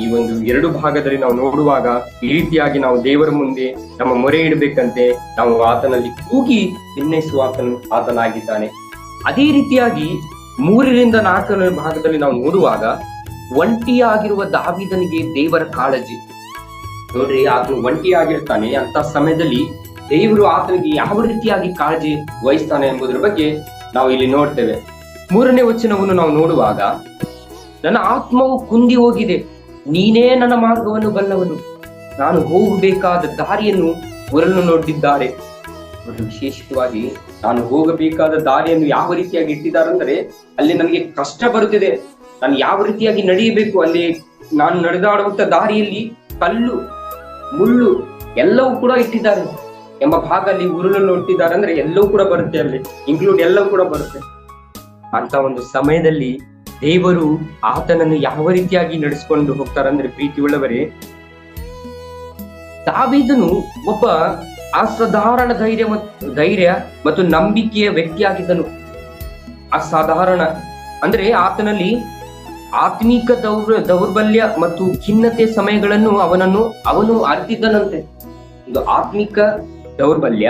ಈ ಒಂದು 2 ಭಾಗದಲ್ಲಿ ನಾವು ನೋಡುವಾಗ ಈ ರೀತಿಯಾಗಿ ನಾವು ದೇವರ ಮುಂದೆ ನಮ್ಮ ಮೊರೆ ಇಡಬೇಕಂತೆ. ನಾವು ಆತನಲ್ಲಿ ಕೂಗಿ ವಿನ್ನಯಿಸುವ ಆತನಾಗಿದ್ದಾನೆ. ಅದೇ ರೀತಿಯಾಗಿ 3-4 ಭಾಗದಲ್ಲಿ ನಾವು ನೋಡುವಾಗ ಒಂಟಿಯಾಗಿರುವ ದಾವೀದನಿಗೆ ದೇವರ ಕಾಳಜಿ. ನೋಡ್ರಿ, ಆತನು ಒಂಟಿಯಾಗಿರ್ತಾನೆ. ಅಂತ ಸಮಯದಲ್ಲಿ ದೇವರು ಆತನಿಗೆ ಯಾವ ರೀತಿಯಾಗಿ ಕಾಳಜಿ ವಹಿಸ್ತಾನೆ ಎಂಬುದರ ಬಗ್ಗೆ ನಾವು ಇಲ್ಲಿ ನೋಡ್ತೇವೆ. 3ನೇ ವಚನವನ್ನು ನಾವು ನೋಡುವಾಗ, ನನ್ನ ಆತ್ಮವು ಕುಂದಿ ಹೋಗಿದೆ, ನೀನೇ ನನ್ನ ಮಾರ್ಗವನ್ನು ಬಲ್ಲವನು, ನಾನು ಹೋಗಬೇಕಾದ ದಾರಿಯನ್ನು ಹೊರಲು ನೋಡಿದ್ದಾರೆ. ವಿಶೇಷವಾಗಿ ನಾನು ಹೋಗಬೇಕಾದ ದಾರಿಯನ್ನು ಯಾವ ರೀತಿಯಾಗಿ ಇಟ್ಟಿದ್ದಾರಂದ್ರೆ, ಅಲ್ಲಿ ನನಗೆ ಕಷ್ಟ ಬರುತ್ತಿದೆ, ನಾನು ಯಾವ ರೀತಿಯಾಗಿ ನಡೆಯಬೇಕು, ಅಲ್ಲಿ ನಾನು ನಡೆದಾಡುವಂತ ದಾರಿಯಲ್ಲಿ ಕಲ್ಲು ಮುಳ್ಳು ಎಲ್ಲವೂ ಕೂಡ ಇಟ್ಟಿದ್ದಾರೆ ಎಂಬ ಭಾಗ ಅಲ್ಲಿ ಉರುಳನ್ನು ಇಟ್ಟಿದ್ದಾರೆ. ಅಂದ್ರೆ ಎಲ್ಲವೂ ಕೂಡ ಬರುತ್ತೆ, ಅಲ್ಲಿ ಇನ್ಕ್ಲೂಡ್ ಎಲ್ಲವೂ ಕೂಡ ಬರುತ್ತೆ. ಅಂತ ಒಂದು ಸಮಯದಲ್ಲಿ ದೇವರು ಆತನನ್ನು ಯಾವ ರೀತಿಯಾಗಿ ನಡೆಸ್ಕೊಂಡು ಹೋಗ್ತಾರಂದ್ರೆ, ಪ್ರೀತಿ ಉಳ್ಳವರೇ, ದಾವೀದನು ಒಬ್ಬ ಅಸಾಧಾರಣ ಧೈರ್ಯ ಮತ್ತು ನಂಬಿಕೆಯ ವ್ಯಕ್ತಿಯಾಗಿದ್ದನು. ಅಸಾಧಾರಣ ಅಂದ್ರೆ ಆತನಲ್ಲಿ ಆತ್ಮಿಕ ದೌರ್ಬಲ್ಯ ಮತ್ತು ಖಿನ್ನತೆ ಸಮಯಗಳನ್ನು ಅವನು ಅರಿತಿದ್ದನಂತೆ. ಒಂದು ಆತ್ಮಿಕ ದೌರ್ಬಲ್ಯ,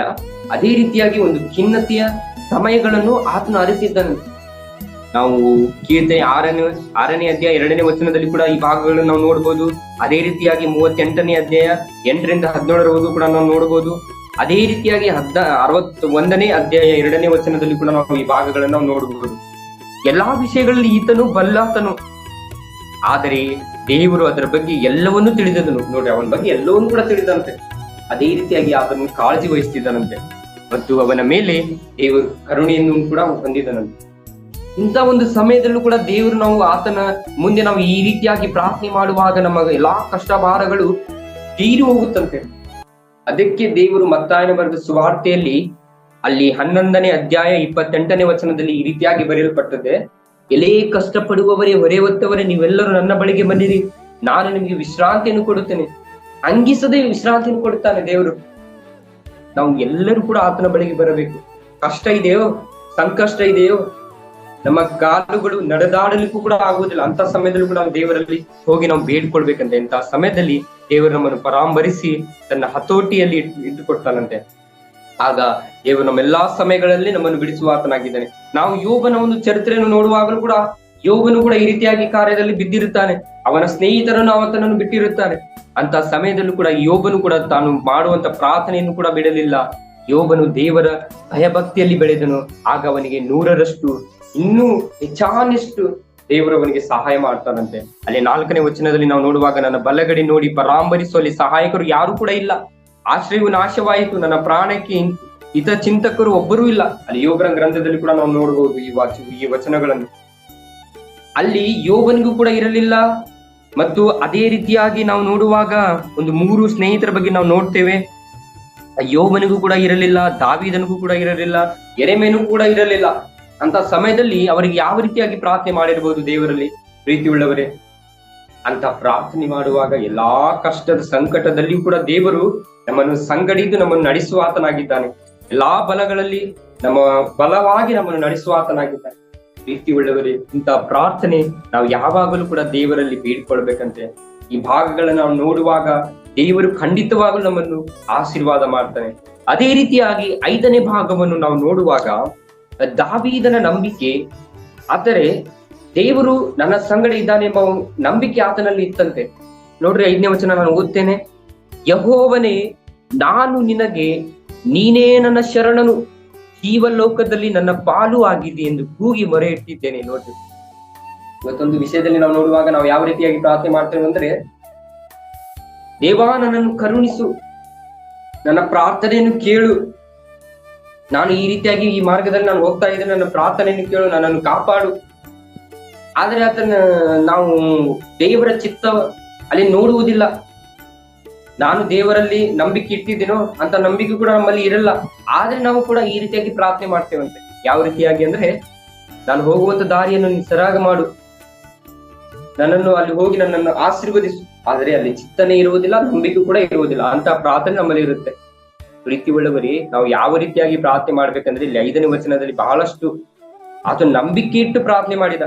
ಅದೇ ರೀತಿಯಾಗಿ ಒಂದು ಖಿನ್ನತೆಯ ಸಮಯಗಳನ್ನು ಆತನು ಅರಿತಿದ್ದನಂತೆ. ನಾವು ಕೀರ್ತನೆ 6ನೇ ಅಧ್ಯಾಯ 2ನೇ ವಚನದಲ್ಲಿ ಕೂಡ ಈ ಭಾಗಗಳನ್ನು ನಾವು ನೋಡ್ಬೋದು. ಅದೇ ರೀತಿಯಾಗಿ 38ನೇ ಅಧ್ಯಾಯ 8-17 ಕೂಡ ನಾವು ನೋಡ್ಬೋದು. ಅದೇ ರೀತಿಯಾಗಿ 61ನೇ ಅಧ್ಯಾಯ 2ನೇ ವಚನದಲ್ಲಿ ಕೂಡ ನಾವು ಈ ಭಾಗಗಳನ್ನು ನಾವು ನೋಡಬಹುದು. ಎಲ್ಲಾ ವಿಷಯಗಳಲ್ಲಿ ಈತನು ಬಲ್ಲಾತನು, ಆದರೆ ದೇವರು ಅದರ ಬಗ್ಗೆ ಎಲ್ಲವನ್ನೂ ತಿಳಿದನು. ನೋಡಿ, ಅವನ ಬಗ್ಗೆ ಎಲ್ಲವನ್ನೂ ಕೂಡ ತಿಳಿದಂತೆ. ಅದೇ ರೀತಿಯಾಗಿ ಆತನನ್ನು ಕಾಳಜಿ ವಹಿಸ್ತಿದ್ದನಂತೆ ಮತ್ತು ಅವನ ಮೇಲೆ ದೇವರು ಕರುಣೆಯನ್ನು ಕೂಡ ಹೊಂದಿದನಂತೆ. ಇಂಥ ಒಂದು ಸಮಯದಲ್ಲೂ ಕೂಡ ದೇವರು ನಾವು ಆತನ ಮುಂದೆ ನಾವು ಈ ರೀತಿಯಾಗಿ ಪ್ರಾರ್ಥನೆ ಮಾಡುವಾಗ ನಮ್ಮ ಎಲ್ಲಾ ಕಷ್ಟ ಭಾರಗಳು ತೀರಿ ಹೋಗುತ್ತಂತೆ. ಅದಕ್ಕೆ ದೇವರು ಮತ್ತಾಯನ ಬರೆದ ಸುವಾರ್ತೆಯಲ್ಲಿ ಅಲ್ಲಿ 11ನೇ ಅಧ್ಯಾಯ 28ನೇ ವಚನದಲ್ಲಿ ಈ ರೀತಿಯಾಗಿ ಬರೆಯಲ್ಪಟ್ಟದೆ, ಎಲೇ ಕಷ್ಟಪಡುವವರೇ, ಹೊರೆ ಹೊತ್ತವರೇ, ನೀವೆಲ್ಲರೂ ನನ್ನ ಬಳಿಗೆ ಬಂದಿರಿ, ನಾನು ನಿಮಗೆ ವಿಶ್ರಾಂತಿಯನ್ನು ಕೊಡುತ್ತೇನೆ. ಅಂಗಿಸದೆ ವಿಶ್ರಾಂತಿಯನ್ನು ಕೊಡುತ್ತಾನೆ ದೇವರು. ನಾವು ಎಲ್ಲರೂ ಕೂಡ ಆತನ ಬಳಿಗೆ ಬರಬೇಕು. ಕಷ್ಟ ಇದೆಯೋ, ಸಂಕಷ್ಟ ಇದೆಯೋ, ನಮ್ಮ ಕಾಲುಗಳು ನಡೆದಾಡಲಿಕ್ಕೂ ಕೂಡ ಆಗುವುದಿಲ್ಲ, ಅಂತ ಸಮಯದಲ್ಲೂ ಕೂಡ ನಾವು ದೇವರಲ್ಲಿ ಹೋಗಿ ನಾವು ಬೇಡ್ಕೊಳ್ಬೇಕಂತೆ. ಇಂತಹ ಸಮಯದಲ್ಲಿ ದೇವರು ನಮ್ಮನ್ನು ಪರಾಂಬರಿಸಿ ತನ್ನ ಹತೋಟಿಯಲ್ಲಿ ಇಟ್ಟುಕೊಡ್ತಾನಂತೆ. ಆಗ ದೇವರು ನಮ್ಮೆಲ್ಲಾ ಸಮಯಗಳಲ್ಲಿ ನಮ್ಮನ್ನು ಬಿಡಿಸುವ ಆತನಾಗಿದ್ದಾನೆ. ನಾವು ಯೋಬನ ಒಂದು ಚರಿತ್ರೆಯನ್ನು ನೋಡುವಾಗಲೂ ಕೂಡ ಯೋಬನು ಕೂಡ ಈ ರೀತಿಯಾಗಿ ಕಾರ್ಯದಲ್ಲಿ ಬಿದ್ದಿರುತ್ತಾನೆ. ಅವನ ಸ್ನೇಹಿತರನ್ನು ಆತನನ್ನು ಬಿಟ್ಟಿರುತ್ತಾರೆ. ಅಂತ ಸಮಯದಲ್ಲೂ ಕೂಡ ಯೋಬನು ಕೂಡ ತಾನು ಮಾಡುವಂತ ಪ್ರಾರ್ಥನೆಯನ್ನು ಕೂಡ ಬಿಡಲಿಲ್ಲ. ಯೋಬನು ದೇವರ ಭಯಭಕ್ತಿಯಲ್ಲಿ ಬೆಳೆದನು. ಆಗ ಅವನಿಗೆ 100ರಷ್ಟು ಇನ್ನೂ ಹೆಚ್ಚಾನಷ್ಟು ದೇವರವನಿಗೆ ಸಹಾಯ ಮಾಡ್ತಾನಂತೆ. ಅಲ್ಲಿ 4ನೇ ವಚನದಲ್ಲಿ ನಾವು ನೋಡುವಾಗ, ನನ್ನ ಬಲಗಡೆ ನೋಡಿ ಪರಾಂಬರಿಸುವಲ್ಲಿ ಸಹಾಯಕರು ಯಾರು ಕೂಡ ಇಲ್ಲ, ಆಶ್ರಯವು ನಾಶವಾಯಿತು, ನನ್ನ ಪ್ರಾಣಕ್ಕೆ ಹಿತ ಚಿಂತಕರು ಒಬ್ಬರೂ ಇಲ್ಲ. ಅಲ್ಲಿ ಯೋಬನ ಗ್ರಂಥದಲ್ಲಿ ಕೂಡ ನಾವು ನೋಡಬಹುದು ಈ ವಚನಗಳನ್ನು. ಅಲ್ಲಿ ಯೋಬನಿಗೂ ಕೂಡ ಇರಲಿಲ್ಲ. ಮತ್ತು ಅದೇ ರೀತಿಯಾಗಿ ನಾವು ನೋಡುವಾಗ ಒಂದು 3 ಸ್ನೇಹಿತರ ಬಗ್ಗೆ ನಾವು ನೋಡ್ತೇವೆ. ಯೋಬನಿಗೂ ಕೂಡ ಇರಲಿಲ್ಲ, ದಾವೀದನಿಗೂ ಕೂಡ ಇರಲಿಲ್ಲ, ಯೆರೆಮೀಯನಿಗೂ ಕೂಡ ಇರಲಿಲ್ಲ. ಅಂತ ಸಮಯದಲ್ಲಿ ಅವರಿಗೆ ಯಾವ ರೀತಿಯಾಗಿ ಪ್ರಾರ್ಥನೆ ಮಾಡಿರಬಹುದು ದೇವರಲ್ಲಿ? ಪ್ರೀತಿಯುಳ್ಳವರೇ, ಅಂತ ಪ್ರಾರ್ಥನೆ ಮಾಡುವಾಗ ಎಲ್ಲಾ ಕಷ್ಟದ ಸಂಕಟದಲ್ಲಿಯೂ ಕೂಡ ದೇವರು ನಮ್ಮನ್ನು ಸಂಗಡಿದ್ದು ನಮ್ಮನ್ನು ನಡೆಸುವ ಆತನಾಗಿದ್ದಾನೆ. ಎಲ್ಲಾ ಬಲಗಳಲ್ಲಿ ನಮ್ಮ ಬಲವಾಗಿ ನಮ್ಮನ್ನು ನಡೆಸುವ ಆತನಾಗಿದ್ದಾನೆ. ಪ್ರೀತಿಯುಳ್ಳವರೇ, ಇಂಥ ಪ್ರಾರ್ಥನೆ ನಾವು ಯಾವಾಗಲೂ ಕೂಡ ದೇವರಲ್ಲಿ ಬೇಡ್ಕೊಳ್ಬೇಕಂತೆ. ಈ ಭಾಗಗಳನ್ನು ನಾವು ನೋಡುವಾಗ ದೇವರು ಖಂಡಿತವಾಗಲೂ ನಮ್ಮನ್ನು ಆಶೀರ್ವಾದ ಮಾಡ್ತಾನೆ. ಅದೇ ರೀತಿಯಾಗಿ 5ನೇ ಭಾಗವನ್ನು ನಾವು ನೋಡುವಾಗ, ದಾವೀದನ ನಂಬಿಕೆ, ಆದರೆ ದೇವರು ನನ್ನ ಸಂಗಡ ಇದ್ದಾನೆ ಎಂಬ ನಂಬಿಕೆ ಆತನಲ್ಲಿ ಇತ್ತಂತೆ. ನೋಡ್ರಿ, 5ನೇ ವಚನ ನಾನು ಓದ್ತೇನೆ. ಯೆಹೋವನೇ, ನಾನು ನಿನಗೆ, ನೀನೇ ನನ್ನ ಶರಣನು, ಜೀವಲೋಕದಲ್ಲಿ ನನ್ನ ಪಾಲು ಆಗಿದೆ ಎಂದು ಕೂಗಿ ಮೊರೆ ಇಟ್ಟಿದ್ದೇನೆ. ನೋಡ್ರಿ, ಇವತ್ತೊಂದು ವಿಷಯದಲ್ಲಿ ನಾವು ನೋಡುವಾಗ ನಾವು ಯಾವ ರೀತಿಯಾಗಿ ಪ್ರಾರ್ಥನೆ ಮಾಡ್ತೇವೆ ಅಂದ್ರೆ, ದೇವಾ ನನ್ನನ್ನು ಕರುಣಿಸು, ನನ್ನ ಪ್ರಾರ್ಥನೆಯನ್ನು ಕೇಳು, ನಾನು ಈ ರೀತಿಯಾಗಿ ಈ ಮಾರ್ಗದಲ್ಲಿ ನಾನು ಹೋಗ್ತಾ ಇದ್ದೇನೆ, ನನ್ನ ಪ್ರಾರ್ಥನೆಯನ್ನು ಕೇಳು, ನನ್ನನ್ನು ಕಾಪಾಡು. ಆದ್ರೆ ನಾವು ದೇವರ ಚಿತ್ತ ಅಲ್ಲಿ ನೋಡುವುದಿಲ್ಲ. ನಾನು ದೇವರಲ್ಲಿ ನಂಬಿಕೆ ಇಟ್ಟಿದ್ದೇನೋ ಅಂತ ನಂಬಿಕೆ ಕೂಡ ನಮ್ಮಲ್ಲಿ ಇರಲ್ಲ. ಆದ್ರೆ ನಾವು ಕೂಡ ಈ ರೀತಿಯಾಗಿ ಪ್ರಾರ್ಥನೆ ಮಾಡ್ತೇವಂತೆ. ಯಾವ ರೀತಿಯಾಗಿ ಅಂದ್ರೆ, ನಾನು ಹೋಗುವಂತ ದಾರಿಯನ್ನು ನೀನು ಸರಾಗ ಮಾಡು, ನನ್ನನ್ನು ಅಲ್ಲಿ ಹೋಗಿ ನನ್ನನ್ನು ಆಶೀರ್ವದಿಸು. ಆದ್ರೆ ಅಲ್ಲಿ ಚಿತ್ತನೆ ಇರುವುದಿಲ್ಲ, ನಂಬಿಕೆ ಕೂಡ ಇರುವುದಿಲ್ಲ. ಅಂತ ಪ್ರಾರ್ಥನೆ ನಮ್ಮಲ್ಲಿ ಇರುತ್ತೆ. ಪ್ರೀತಿಯುಳ್ಳವರೇ, ನಾವು ಯಾವ ರೀತಿಯಾಗಿ ಪ್ರಾರ್ಥನೆ ಮಾಡ್ಬೇಕಂದ್ರೆ, ಇಲ್ಲಿ 5ನೇ ವಚನದಲ್ಲಿ ಬಹಳಷ್ಟು ಆತ ನಂಬಿಕೆ ಇಟ್ಟು ಪ್ರಾರ್ಥನೆ ಮಾಡಿದ.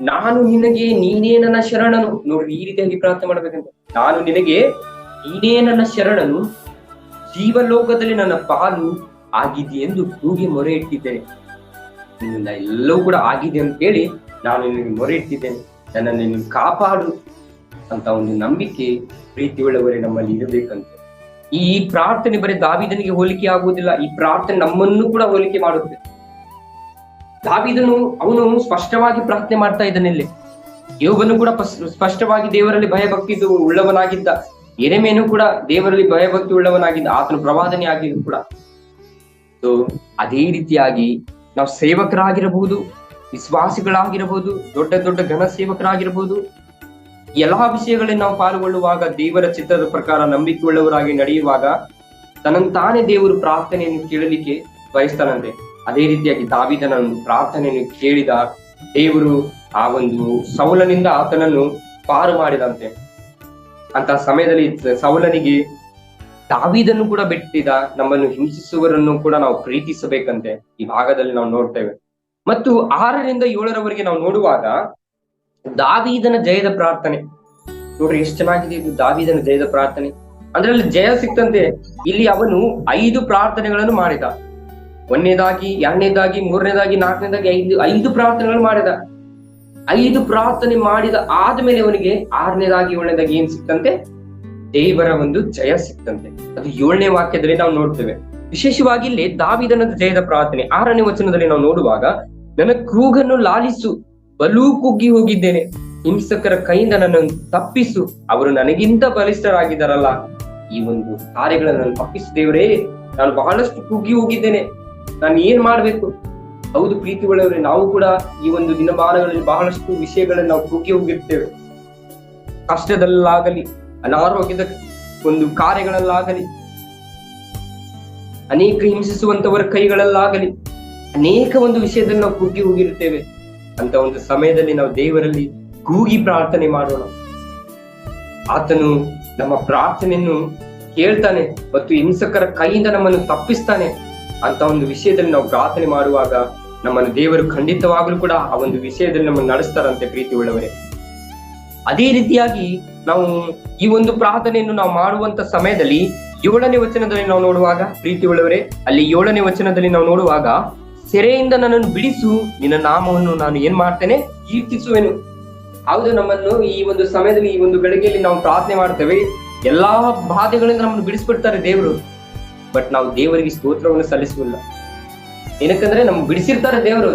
ನಾನು ನಿನಗೆ, ನೀನೇ ನನ್ನ ಶರಣನು. ನೋಡ್ರಿ, ಈ ರೀತಿಯಾಗಿ ಪ್ರಾರ್ಥನೆ ಮಾಡ್ಬೇಕಂತ. ನಾನು ನಿನಗೆ, ನೀನೇ ನನ್ನ ಶರಣನು, ಜೀವಲೋಕದಲ್ಲಿ ನನ್ನ ಪಾಲು ಆಗಿದೆ ಎಂದು ಕೂಗಿ ಮೊರೆ ಇಟ್ಟಿದ್ದೇನೆ. ನಿನ್ನಿಂದ ಎಲ್ಲವೂ ಕೂಡ ಆಗಿದೆ ಅಂತ ಹೇಳಿ ನಾನು ನಿನಗೆ ಮೊರೆ ಇಟ್ಟಿದ್ದೇನೆ, ನನ್ನನ್ನು ನೀನು ಕಾಪಾಡು ಅಂತ ಒಂದು ನಂಬಿಕೆ ಪ್ರೀತಿಯುಳ್ಳವರೇ ನಮ್ಮಲ್ಲಿ ಇರಬೇಕಂತೆ. ಈ ಪ್ರಾರ್ಥನೆ ಬರೀ ದಾವೀದನಿಗೆ ಹೋಲಿಕೆ ಆಗುವುದಿಲ್ಲ. ಈ ಪ್ರಾರ್ಥನೆ ನಮ್ಮನ್ನು ಕೂಡ ಹೋಲಿಕೆ ಮಾಡುತ್ತೆ. ದಾವೀದನು ಅವನು ಸ್ಪಷ್ಟವಾಗಿ ಪ್ರಾರ್ಥನೆ ಮಾಡ್ತಾ ಇದ್ದಾನೆ. ಇಲ್ಲಿ ಯೋಬನು ಕೂಡ ಸ್ಪಷ್ಟವಾಗಿ ದೇವರಲ್ಲಿ ಭಯಭಕ್ತಿ ಉಳ್ಳವನಾಗಿದ್ದ. ಯೆರೆಮೀಯನು ಕೂಡ ದೇವರಲ್ಲಿ ಭಯಭಕ್ತಿ ಉಳ್ಳವನಾಗಿದ್ದ. ಆತನು ಪ್ರವಾದನೆ ಆಗಿದ್ದು ಕೂಡ. ಸೊ ಅದೇ ರೀತಿಯಾಗಿ ನಾವು ಸೇವಕರಾಗಿರಬಹುದು, ವಿಶ್ವಾಸಿಗಳಾಗಿರಬಹುದು, ದೊಡ್ಡ ದೊಡ್ಡ ಘನ ಸೇವಕರಾಗಿರಬಹುದು, ಎಲ್ಲಾ ವಿಷಯಗಳಲ್ಲಿ ನಾವು ಪಾಲ್ಗೊಳ್ಳುವಾಗ, ದೇವರ ಚಿತ್ರದ ಪ್ರಕಾರ ನಂಬಿಕೆ ಉಳ್ಳವರಾಗಿ ನಡೆಯುವಾಗ ತನ್ನಂತಾನೇ ದೇವರು ಪ್ರಾರ್ಥನೆಯನ್ನು ಕೇಳಲಿಕ್ಕೆ ಬಯಸ್ತಾನಂತೆ. ಅದೇ ರೀತಿಯಾಗಿ ದಾವೀದನ ಪ್ರಾರ್ಥನೆಯನ್ನು ಕೇಳಿದ ದೇವರು ಆ ಒಂದು ಸೌಲನಿಂದ ಆತನನ್ನು ಪಾರು ಮಾಡಿದಂತೆ. ಅಂತ ಸಮಯದಲ್ಲಿ ಸೌಲನಿಗೆ ದಾವೀದನ್ನು ಕೂಡ ಬಿಟ್ಟಿದ. ನಮ್ಮನ್ನು ಹಿಂಸಿಸುವವರನ್ನು ಕೂಡ ನಾವು ಪ್ರೀತಿಸಬೇಕಂತೆ ಈ ಭಾಗದಲ್ಲಿ ನಾವು ನೋಡ್ತೇವೆ. ಮತ್ತು 6ರಿಂದ 7ರವರೆಗೆ ನಾವು ನೋಡುವಾಗ ದಾವೀದನ ಜಯದ ಪ್ರಾರ್ಥನೆ ನೋಡ್ರಿ, ಎಷ್ಟು ಚೆನ್ನಾಗಿದೆ ಇದು. ದಾವೀದನ ಜಯದ ಪ್ರಾರ್ಥನೆ ಅಂದ್ರೆ ಅಲ್ಲಿ ಜಯ ಸಿಕ್ತಂತೆ. ಇಲ್ಲಿ ಅವನು 5 ಪ್ರಾರ್ಥನೆಗಳನ್ನು ಮಾಡಿದ. 1ನೇದಾಗಿ, 2ನೇದಾಗಿ, 3ನೇದಾಗಿ, 4ನೇದಾಗಿ 5 ಪ್ರಾರ್ಥನೆಗಳು ಮಾಡಿದ. 5 ಪ್ರಾರ್ಥನೆ ಮಾಡಿದ ಆದ್ಮೇಲೆ ಅವನಿಗೆ 6ನೇದಾಗಿ, 7ನೇದಾಗಿ ಏನ್ ಸಿಕ್ತಂತೆ? ದೇವರ ಒಂದು ಜಯ ಸಿಕ್ತಂತೆ. ಅದು 7ನೇ ವಾಕ್ಯದಲ್ಲಿ ನಾವು ನೋಡ್ತೇವೆ. ವಿಶೇಷವಾಗಿ ಇಲ್ಲಿ ದಾವೀದನ ಜಯದ ಪ್ರಾರ್ಥನೆ 6ನೇ ವಚನದಲ್ಲಿ ನಾವು ನೋಡುವಾಗ, ನನ್ನ ಕೂಗನ್ನು ಲಾಲಿಸು, ಬಲೂ ಕುಗ್ಗಿ ಹೋಗಿದ್ದೇನೆ, ಹಿಂಸಕರ ಕೈಯಿಂದ ನನ್ನನ್ನು ತಪ್ಪಿಸು, ಅವರು ನನಗಿಂತ ಬಲಿಷ್ಠರಾಗಿದ್ದಾರಲ್ಲ. ಈ ಒಂದು ಕಾರ್ಯಗಳನ್ನು ತಪ್ಪಿಸು ದೇವರೇ, ನಾನು ಬಹಳಷ್ಟು ಕುಗ್ಗಿ ಹೋಗಿದ್ದೇನೆ, ನಾನು ಏನ್ ಮಾಡ್ಬೇಕು? ಹೌದು ಪ್ರೀತಿಗಳವರೇ, ನಾವು ಕೂಡ ಈ ಒಂದು ದಿನಮಾನಗಳಲ್ಲಿ ಬಹಳಷ್ಟು ವಿಷಯಗಳನ್ನು ನಾವು ಕುಗ್ಗಿ ಹೋಗಿರ್ತೇವೆ. ಕಷ್ಟದಲ್ಲಾಗಲಿ, ಅನಾರೋಗ್ಯದ ಒಂದು ಕಾರ್ಯಗಳಲ್ಲಾಗಲಿ, ಅನೇಕ ಹಿಂಸಿಸುವಂತವರ ಕೈಗಳಲ್ಲಾಗಲಿ, ಅನೇಕ ಒಂದು ವಿಷಯದಲ್ಲಿ ನಾವು ಕುಗ್ಗಿ ಹೋಗಿರ್ತೇವೆ. ಅಂತ ಒಂದು ಸಮಯದಲ್ಲಿ ನಾವು ದೇವರಲ್ಲಿ ಕೂಗಿ ಪ್ರಾರ್ಥನೆ ಮಾಡೋಣ. ಆತನು ನಮ್ಮ ಪ್ರಾರ್ಥನೆಯನ್ನು ಕೇಳ್ತಾನೆ ಮತ್ತು ಹಿಂಸಕರ ಕೈಯಿಂದ ನಮ್ಮನ್ನು ತಪ್ಪಿಸ್ತಾನೆ. ಅಂತ ಒಂದು ವಿಷಯದಲ್ಲಿ ನಾವು ಪ್ರಾರ್ಥನೆ ಮಾಡುವಾಗ ನಮ್ಮನ್ನು ದೇವರು ಖಂಡಿತವಾಗ್ಲೂ ಕೂಡ ಆ ಒಂದು ವಿಷಯದಲ್ಲಿ ನಮ್ಮನ್ನು ನಡೆಸ್ತಾರಂತೆ ಪ್ರೀತಿ ಉಳ್ಳವರೇ. ಅದೇ ರೀತಿಯಾಗಿ ನಾವು ಈ ಒಂದು ಪ್ರಾರ್ಥನೆಯನ್ನು ನಾವು ಮಾಡುವಂತ ಸಮಯದಲ್ಲಿ 7ನೇ ವಚನದಲ್ಲಿ ನಾವು ನೋಡುವಾಗ ಪ್ರೀತಿ ಉಳ್ಳವರೇ, ಅಲ್ಲಿ 7ನೇ ವಚನದಲ್ಲಿ ನಾವು ನೋಡುವಾಗ, ಸೆರೆಯಿಂದ ನನ್ನನ್ನು ಬಿಡಿಸು, ನಿನ್ನ ನಾಮವನ್ನು ನಾನು ಏನ್ ಮಾಡ್ತೇನೆ, ಕೀರ್ತಿಸುವೆನು. ಹೌದು, ನಮ್ಮನ್ನು ಈ ಒಂದು ಸಮಯದಲ್ಲಿ, ಈ ಒಂದು ಗಳಿಗೆಯಲ್ಲಿ ನಾವು ಪ್ರಾರ್ಥನೆ ಮಾಡ್ತೇವೆ, ಎಲ್ಲಾ ಬಾಧೆಗಳಿಂದ ನಮ್ಮನ್ನು ಬಿಡಿಸ್ಬಿಡ್ತಾರೆ ದೇವರು. ಬಟ್ ನಾವು ದೇವರಿಗೆ ಸ್ತೋತ್ರವನ್ನು ಸಲ್ಲಿಸುವುದಿಲ್ಲ. ಏನಕ್ಕಂದ್ರೆ ನಮ್ಗೆ ಬಿಡಿಸಿರ್ತಾರೆ ದೇವರು.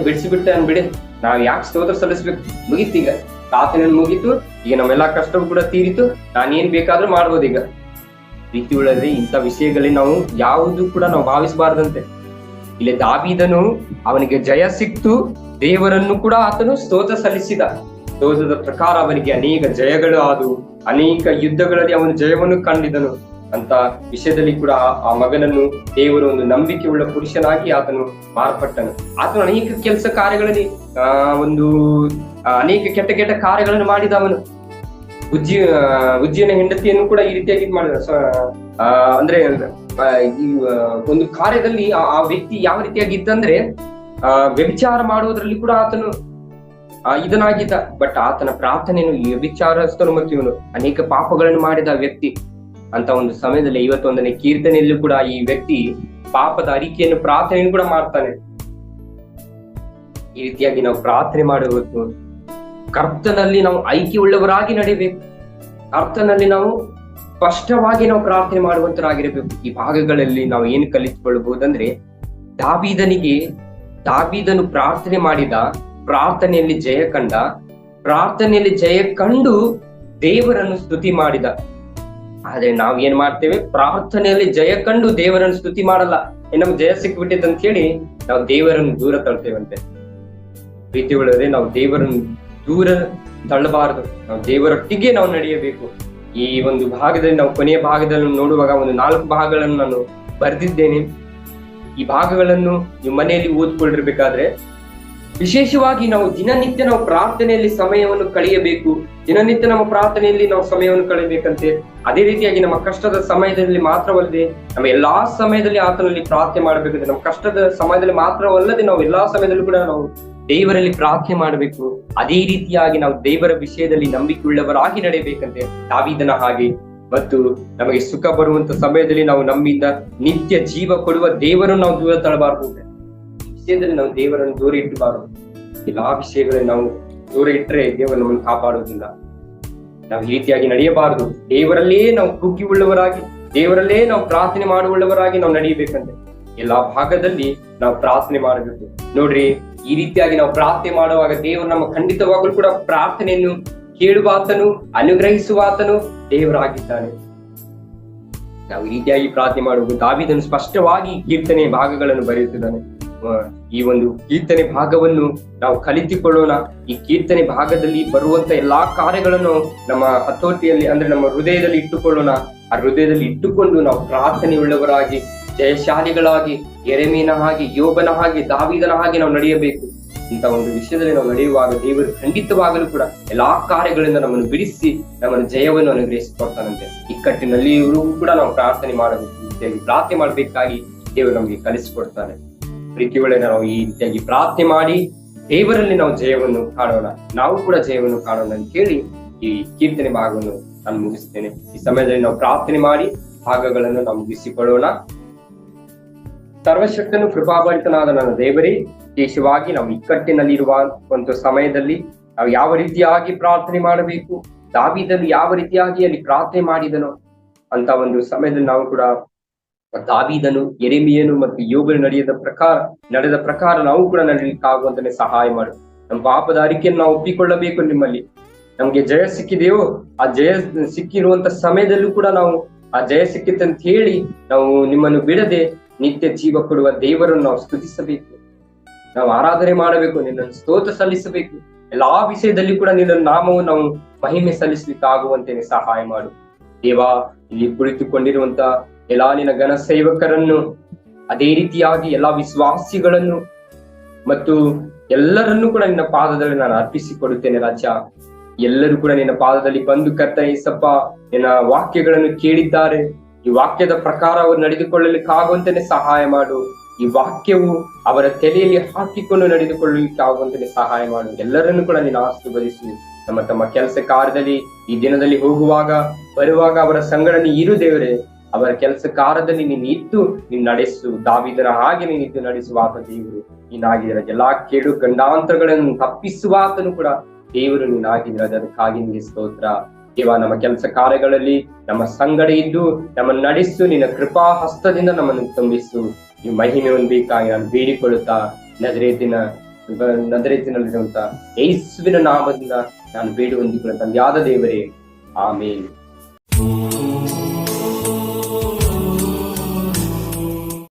ಬಿಡಿಸಿಬಿಟ್ಟೆ ಬಿಡಿ, ನಾವ್ ಯಾಕೆ ಸ್ತೋತ್ರ ಸಲ್ಲಿಸ್ಬೇಕು, ಮುಗೀತು, ಈಗ ಪ್ರಾರ್ಥನೆ ಮುಗೀತು, ಈಗ ನಮ್ಮೆಲ್ಲಾ ಕಷ್ಟವೂ ಕೂಡ ತೀರಿತು, ನಾನೇನ್ ಬೇಕಾದ್ರೂ ಮಾಡ್ಬೋದು. ಈಗ ಪ್ರೀತಿ ಉಳ್ಳದ್ರೆ ಇಂಥ ವಿಷಯಗಳಲ್ಲಿ ನಾವು ಯಾವುದು ಕೂಡ ನಾವು ಭಾವಿಸಬಾರ್ದಂತೆ. ಇಲ್ಲಿ ದಾವೀದನು ಅವನಿಗೆ ಜಯ ಸಿಕ್ತು, ದೇವರನ್ನು ಕೂಡ ಆತನು ಸ್ತೋತ್ರ ಸಲ್ಲಿಸಿದ. ಸ್ತೋತ್ರದ ಪ್ರಕಾರ ಅವನಿಗೆ ಅನೇಕ ಜಯಗಳು ಆದವು, ಅನೇಕ ಯುದ್ಧಗಳಲ್ಲಿ ಅವನು ಜಯವನ್ನು ಕಂಡಿದನು. ಅಂತ ವಿಷಯದಲ್ಲಿ ಕೂಡ ಆ ಮಗನನ್ನು ದೇವರು ಒಂದು ನಂಬಿಕೆ ಉಳ್ಳ ಪುರುಷನಾಗಿ ಆತನು ಮಾರ್ಪಟ್ಟನು. ಆತನು ಅನೇಕ ಕೆಲಸ ಕಾರ್ಯಗಳಲ್ಲಿ ಅನೇಕ ಕೆಟ್ಟ ಕೆಟ್ಟ ಕಾರ್ಯಗಳನ್ನು ಮಾಡಿದ. ಅವನು ಉಜ್ಜಿಯನ ಹೆಂಡತಿಯನ್ನು ಕೂಡ ಈ ರೀತಿಯಾಗಿ ಮಾಡಿದ. ಅಂದ್ರೆ ಈ ಒಂದು ಕಾರ್ಯದಲ್ಲಿ ಆ ವ್ಯಕ್ತಿ ಯಾವ ರೀತಿಯಾಗಿ ಇದ್ದಂದ್ರೆ ವ್ಯಭಿಚಾರ ಮಾಡುವುದರಲ್ಲಿ ಕೂಡ ಆತನು ಇದನಾಗಿದ್ದ. ಬಟ್ ಆತನ ಪ್ರಾರ್ಥನೆಯನ್ನು ವ್ಯಭಿಚಾರಸ್ಥನು ಮತ್ತು ಇವನು ಅನೇಕ ಪಾಪಗಳನ್ನು ಮಾಡಿದ ವ್ಯಕ್ತಿ. ಅಂತ ಒಂದು ಸಮಯದಲ್ಲಿ 51ನೇ ಕೀರ್ತನೆಯಲ್ಲೂ ಕೂಡ ಈ ವ್ಯಕ್ತಿ ಪಾಪದ ಅರಿಕೆಯನ್ನು ಪ್ರಾರ್ಥನೆಯನ್ನು ಕೂಡ ಮಾಡ್ತಾನೆ. ಈ ರೀತಿಯಾಗಿ ನಾವು ಪ್ರಾರ್ಥನೆ ಮಾಡಬೇಕು. ಕರ್ತನಲ್ಲಿ ನಾವು ಐಕ್ಯ ಉಳ್ಳವರಾಗಿ ನಡೆಯಬೇಕು. ಕರ್ತನಲ್ಲಿ ನಾವು ಸ್ಪಷ್ಟವಾಗಿ ನಾವು ಪ್ರಾರ್ಥನೆ ಮಾಡುವಂತರಾಗಿರಬೇಕು. ಈ ಭಾಗಗಳಲ್ಲಿ ನಾವು ಏನು ಕಲಿತುಕೊಳ್ಳಬಹುದಂದ್ರೆ, ದಾವೀದನು ಪ್ರಾರ್ಥನೆ ಮಾಡಿದ, ಪ್ರಾರ್ಥನೆಯಲ್ಲಿ ಜಯ ಕಂಡ, ಪ್ರಾರ್ಥನೆಯಲ್ಲಿ ಜಯ ಕಂಡು ದೇವರನ್ನು ಸ್ತುತಿ ಮಾಡಿದ. ಆದ್ರೆ ನಾವ್ ಏನ್ ಮಾಡ್ತೇವೆ, ಪ್ರಾರ್ಥನೆಯಲ್ಲಿ ಜಯ ಕಂಡು ದೇವರನ್ನು ಸ್ತುತಿ ಮಾಡಲ್ಲ. ನಮ್ಗೆ ಜಯ ಸಿಕ್ಬಿಟ್ಟಿದೆ ಅಂತ ಹೇಳಿ ನಾವು ದೇವರನ್ನು ದೂರ ತಳ್ತೇವಂತೆ. ಪ್ರೀತಿ ಉಳ್ಳವರೇ, ನಾವು ದೇವರನ್ನು ದೂರ ತಳ್ಳಬಾರದು. ನಾವು ದೇವರೊಟ್ಟಿಗೆ ನಾವು ನಡೆಯಬೇಕು. ಈ ಒಂದು ಭಾಗದಲ್ಲಿ ನಾವು ಕೊನೆಯ ಭಾಗದಲ್ಲಿ ನೋಡುವಾಗ ಒಂದು 4 ಭಾಗಗಳನ್ನು ನಾನು ಬರೆದಿದ್ದೇನೆ. ಈ ಭಾಗಗಳನ್ನು ನೀವು ಮನೆಯಲ್ಲಿ ಓದ್ಕೊಂಡಿರ್ಬೇಕಾದ್ರೆ, ವಿಶೇಷವಾಗಿ ನಾವು ದಿನನಿತ್ಯ ನಾವು ಪ್ರಾರ್ಥನೆಯಲ್ಲಿ ಸಮಯವನ್ನು ಕಳೆಯಬೇಕು. ದಿನನಿತ್ಯ ನಮ್ಮ ಪ್ರಾರ್ಥನೆಯಲ್ಲಿ ನಾವು ಸಮಯವನ್ನು ಕಳೆಯಬೇಕಂತೆ. ಅದೇ ರೀತಿಯಾಗಿ ನಮ್ಮ ಕಷ್ಟದ ಸಮಯದಲ್ಲಿ ಮಾತ್ರವಲ್ಲದೆ ನಮ್ಮ ಎಲ್ಲಾ ಸಮಯದಲ್ಲಿ ಆತನಲ್ಲಿ ಪ್ರಾರ್ಥನೆ ಮಾಡಬೇಕಂತೆ. ನಮ್ಮ ಕಷ್ಟದ ಸಮಯದಲ್ಲಿ ಮಾತ್ರವಲ್ಲದೆ ನಾವು ಎಲ್ಲಾ ಸಮಯದಲ್ಲೂ ಕೂಡ ನಾವು ದೇವರಲ್ಲಿ ಪ್ರಾರ್ಥನೆ ಮಾಡಬೇಕು. ಅದೇ ರೀತಿಯಾಗಿ ನಾವು ದೇವರ ವಿಷಯದಲ್ಲಿ ನಂಬಿಕೆಯುಳ್ಳವರಾಗಿ ನಡೆಯಬೇಕಂತೆ, ದಾವೀದನ ಹಾಗೆ. ಮತ್ತು ನಮಗೆ ಸುಖ ಬರುವಂತ ಸಮಯದಲ್ಲಿ ನಾವು ನಮ್ಮಿಂದ ನಿತ್ಯ ಜೀವ ಕೊಡುವ ದೇವರನ್ನು ನಾವು ದೂರ ತಳ್ಳಬಾರದು. ವಿಷಯದಲ್ಲಿ ನಾವು ದೇವರನ್ನು ದೂರ ಇಟ್ಟಬಾರದು. ಎಲ್ಲಾ ವಿಷಯಗಳಲ್ಲಿ ನಾವು ದೂರ ಇಟ್ಟರೆ ದೇವರು ನಮ್ಮನ್ನು ಕಾಪಾಡುವುದಿಲ್ಲ. ನಾವು ಈ ರೀತಿಯಾಗಿ ನಡೆಯಬಾರದು. ದೇವರಲ್ಲೇ ನಾವು ಕುಗ್ಗಿ ಉಳ್ಳವರಾಗಿ, ದೇವರಲ್ಲೇ ನಾವು ಪ್ರಾರ್ಥನೆ ಮಾಡುವವರಾಗಿ ನಾವು ನಡೆಯಬೇಕಂತೆ. ಎಲ್ಲಾ ಭಾಗದಲ್ಲಿ ನಾವು ಪ್ರಾರ್ಥನೆ ಮಾಡಬೇಕು. ನೋಡ್ರಿ, ಈ ರೀತಿಯಾಗಿ ನಾವು ಪ್ರಾರ್ಥನೆ ಮಾಡುವಾಗ ದೇವರು ನಮ್ಮ ಖಂಡಿತವಾಗಲೂ ಕೂಡ ಪ್ರಾರ್ಥನೆಯನ್ನು ಕೇಳುವಾತನು, ಅನುಗ್ರಹಿಸುವಾತನು ದೇವರಾಗಿದ್ದಾನೆ. ನಾವು ಈ ರೀತಿಯಾಗಿ ಪ್ರಾರ್ಥನೆ ಮಾಡುವುದು. ದಾವೀದನು ಸ್ಪಷ್ಟವಾಗಿ ಕೀರ್ತನೆ ಭಾಗಗಳನ್ನು ಬರೆಯುತ್ತಿದ್ದಾನೆ. ಈ ಒಂದು ಕೀರ್ತನೆ ಭಾಗವನ್ನು ನಾವು ಕಲಿತುಕೊಳ್ಳೋಣ. ಈ ಕೀರ್ತನೆ ಭಾಗದಲ್ಲಿ ಬರುವಂತ ಎಲ್ಲಾ ಕಾರ್ಯಗಳನ್ನು ನಮ್ಮ ಹತೋಟಿಯಲ್ಲಿ, ಅಂದ್ರೆ ನಮ್ಮ ಹೃದಯದಲ್ಲಿ ಇಟ್ಟುಕೊಳ್ಳೋಣ. ಆ ಹೃದಯದಲ್ಲಿ ಇಟ್ಟುಕೊಂಡು ನಾವು ಪ್ರಾರ್ಥನೆ ಉಳ್ಳವರಾಗಿ, ಜಯಶಾಲಿಗಳಾಗಿ, ಯೆರೆಮೀಯನ ಹಾಗೆ, ಯೋಬನ ಹಾಗೆ, ದಾವೀದನ ಹಾಗೆ ನಾವು ನಡೆಯಬೇಕು. ಇಂಥ ಒಂದು ವಿಷಯದಲ್ಲಿ ನಾವು ನಡೆಯುವಾಗ ದೇವರು ಖಂಡಿತವಾಗಲೂ ಕೂಡ ಎಲ್ಲಾ ಕಾರ್ಯಗಳಿಂದ ನಮ್ಮನ್ನು ಬಿಡಿಸಿ ನಮ್ಮನ್ನು ಜಯವನ್ನು ಅನುಗ್ರಹಿಸಿಕೊಡ್ತಾನಂತೆ. ಇಕ್ಕಟ್ಟಿನಲ್ಲಿ ಇವರು ಕೂಡ ನಾವು ಪ್ರಾರ್ಥನೆ ಮಾಡಬೇಕು. ಪ್ರಾರ್ಥನೆ ಮಾಡಬೇಕಾಗಿ ದೇವರು ನಮಗೆ ಕಲಿಸಿಕೊಡ್ತಾನೆ. ಪ್ರೀತಿಗಳೇ, ನಾವು ಈ ರೀತಿಯಾಗಿ ಪ್ರಾರ್ಥನೆ ಮಾಡಿ ದೇವರಲ್ಲಿ ನಾವು ಜಯವನ್ನು ಕಾಣೋಣ. ನಾವು ಕೂಡ ಜಯವನ್ನು ಕಾಣೋಣ ಅಂತ ಹೇಳಿ ಈ ಕೀರ್ತನೆ ಭಾಗವನ್ನು ನಾನು ಮುಗಿಸ್ತೇನೆ. ಈ ಸಮಯದಲ್ಲಿ ನಾವು ಪ್ರಾರ್ಥನೆ ಮಾಡಿ ಭಾಗಗಳನ್ನು ನಾವು ಮುಗಿಸಿಕೊಳ್ಳೋಣ. ಸರ್ವಶಕ್ತನು ಕೃಪಾಭರಿತನಾದ ನನ್ನ ದೇವರೇ, ವಿಶೇಷವಾಗಿ ನಾವು ಇಕ್ಕಟ್ಟಿನಲ್ಲಿರುವ ಒಂದು ಸಮಯದಲ್ಲಿ ನಾವು ಯಾವ ರೀತಿಯಾಗಿ ಪ್ರಾರ್ಥನೆ ಮಾಡಬೇಕು, ದಾವೀದನು ಯಾವ ರೀತಿಯಾಗಿ ಅಲ್ಲಿ ಪ್ರಾರ್ಥನೆ ಮಾಡಿದನೋ ಅಂತ ಒಂದು ಸಮಯದಲ್ಲಿ ನಾವು ಕೂಡ ದಾವೀದನು, ಯೆರೆಮೀಯನು ಮತ್ತು ಯೋಬನು ನಡೆದ ಪ್ರಕಾರ ನಾವು ಕೂಡ ನಡೆಯಲಿಕ್ಕಾಗುವಂತೆ ಸಹಾಯ ಮಾಡು. ನಮ್ಮ ಪಾಪದ ಅರಿಕೆಯನ್ನು ನಾವು ಒಪ್ಪಿಕೊಳ್ಳಬೇಕು. ನಿಮ್ಮಲ್ಲಿ ನಮ್ಗೆ ಜಯ ಸಿಕ್ಕಿದೆಯೋ, ಆ ಜಯ ಸಿಕ್ಕಿರುವಂತ ಸಮಯದಲ್ಲೂ ಕೂಡ ನಾವು ಆ ಜಯ ಸಿಕ್ಕಿತ್ತಂತ ಹೇಳಿ ನಾವು ನಿಮ್ಮನ್ನು ಬಿಡದೆ ನಿತ್ಯ ಜೀವ ಕೊಡುವ ದೇವರನ್ನು ನಾವು ಸ್ತುತಿಸಬೇಕು. ನಾವು ಆರಾಧನೆ ಮಾಡಬೇಕು, ನಿನ್ನನ್ನು ಸ್ತೋತ್ರ ಸಲ್ಲಿಸಬೇಕು. ಎಲ್ಲಾ ವಿಷಯದಲ್ಲಿ ಕೂಡ ನಿನ್ನ ನಾಮವನ್ನು ನಾವು ಮಹಿಮೆ ಸಲ್ಲಿಸಲಿಕ್ಕಾಗುವಂತೆ ಸಹಾಯ ಮಾಡು ದೇವಾ. ಇಲ್ಲಿ ಕುಳಿತುಕೊಂಡಿರುವಂತ ಎಲ್ಲಾ ನಿನ್ನ ಘನ ಸೇವಕರನ್ನು, ಅದೇ ರೀತಿಯಾಗಿ ಎಲ್ಲಾ ವಿಶ್ವಾಸಿಗಳನ್ನು ಮತ್ತು ಎಲ್ಲರನ್ನೂ ಕೂಡ ನಿನ್ನ ಪಾದದಲ್ಲಿ ನಾನು ಅರ್ಪಿಸಿಕೊಡುತ್ತೇನೆ ರಾಜ. ಎಲ್ಲರೂ ಕೂಡ ನಿನ್ನ ಪಾದದಲ್ಲಿ ಬಂದು ಕರ್ತನೇ ಯೇಸಪ್ಪ, ನಿನ್ನ ವಾಕ್ಯಗಳನ್ನು ಕೇಳಿದ್ದಾರೆ, ಈ ವಾಕ್ಯದ ಪ್ರಕಾರ ಅವರು ನಡೆದುಕೊಳ್ಳಲಿಕ್ಕಾಗುವಂತೆಯೇ ಸಹಾಯ ಮಾಡು. ಈ ವಾಕ್ಯವು ಅವರ ತಲೆಯಲ್ಲಿ ಹಾಕಿಕೊಂಡು ನಡೆದುಕೊಳ್ಳಲಿಕ್ಕೆ ಆಗುವಂತೆ ಸಹಾಯ ಮಾಡು. ಎಲ್ಲರನ್ನು ಕೂಡ ನೀನು ಆಶೀರ್ವದಿಸು. ನಮ್ಮ ತಮ್ಮ ಕೆಲಸ ಕಾರ್ಯದಲ್ಲಿ ಈ ದಿನದಲ್ಲಿ ಹೋಗುವಾಗ ಬರುವಾಗ ಅವರ ಸಂಗಡ ನೀ ಇರು ದೇವರೇ. ಅವರ ಕೆಲಸ ಕಾರ್ಯದಲ್ಲಿ ನೀನು ಇದ್ದು ನೀನು ನಡೆಸು. ದಾವೀದನ ಹಾಗೆ ನೀನಿದ್ದು ನಡೆಸುವ ಆತ ದೇವರು ನೀನಾಗಿದ್ದೀರ. ಎಲ್ಲಾ ಕೇಡು ಗಂಡಾಂತರಗಳನ್ನು ತಪ್ಪಿಸುವ ಆತನು ಕೂಡ ದೇವರು ನೀನಾಗಿದ್ದೀರ. ಅದಕ್ಕಾಗಿ ನಿಮಗೆ ಸ್ತೋತ್ರ ದೇವ. ನಮ್ಮ ಕೆಲಸ ಕಾರ್ಯಗಳಲ್ಲಿ ನಮ್ಮ ಸಂಗಡ ಇದ್ದು ನಮ್ಮನ್ನು ನಡೆಸು. ನಿನ್ನ ಕೃಪಾ ಹಸ್ತದಿಂದ ನಮ್ಮನ್ನು ತುಂಬಿಸು. ಈ ಮಹಿಮೆ ಹೊಂದಬೇಕಾಗಿ ನಾನು ಬೇಡಿಕೊಳ್ಳುತ್ತಾ ನಜರೇತಿನಲ್ಲಿರುವಂತ ಯೇಸುವಿನ ನಾಮದಿಂದ ನಾನು ಬೇಡಿ ಹೊಂದಿಕೊಳ್ಳುತ್ತ ಯಾದ ದೇವರೇ, ಆಮೇಲೆ.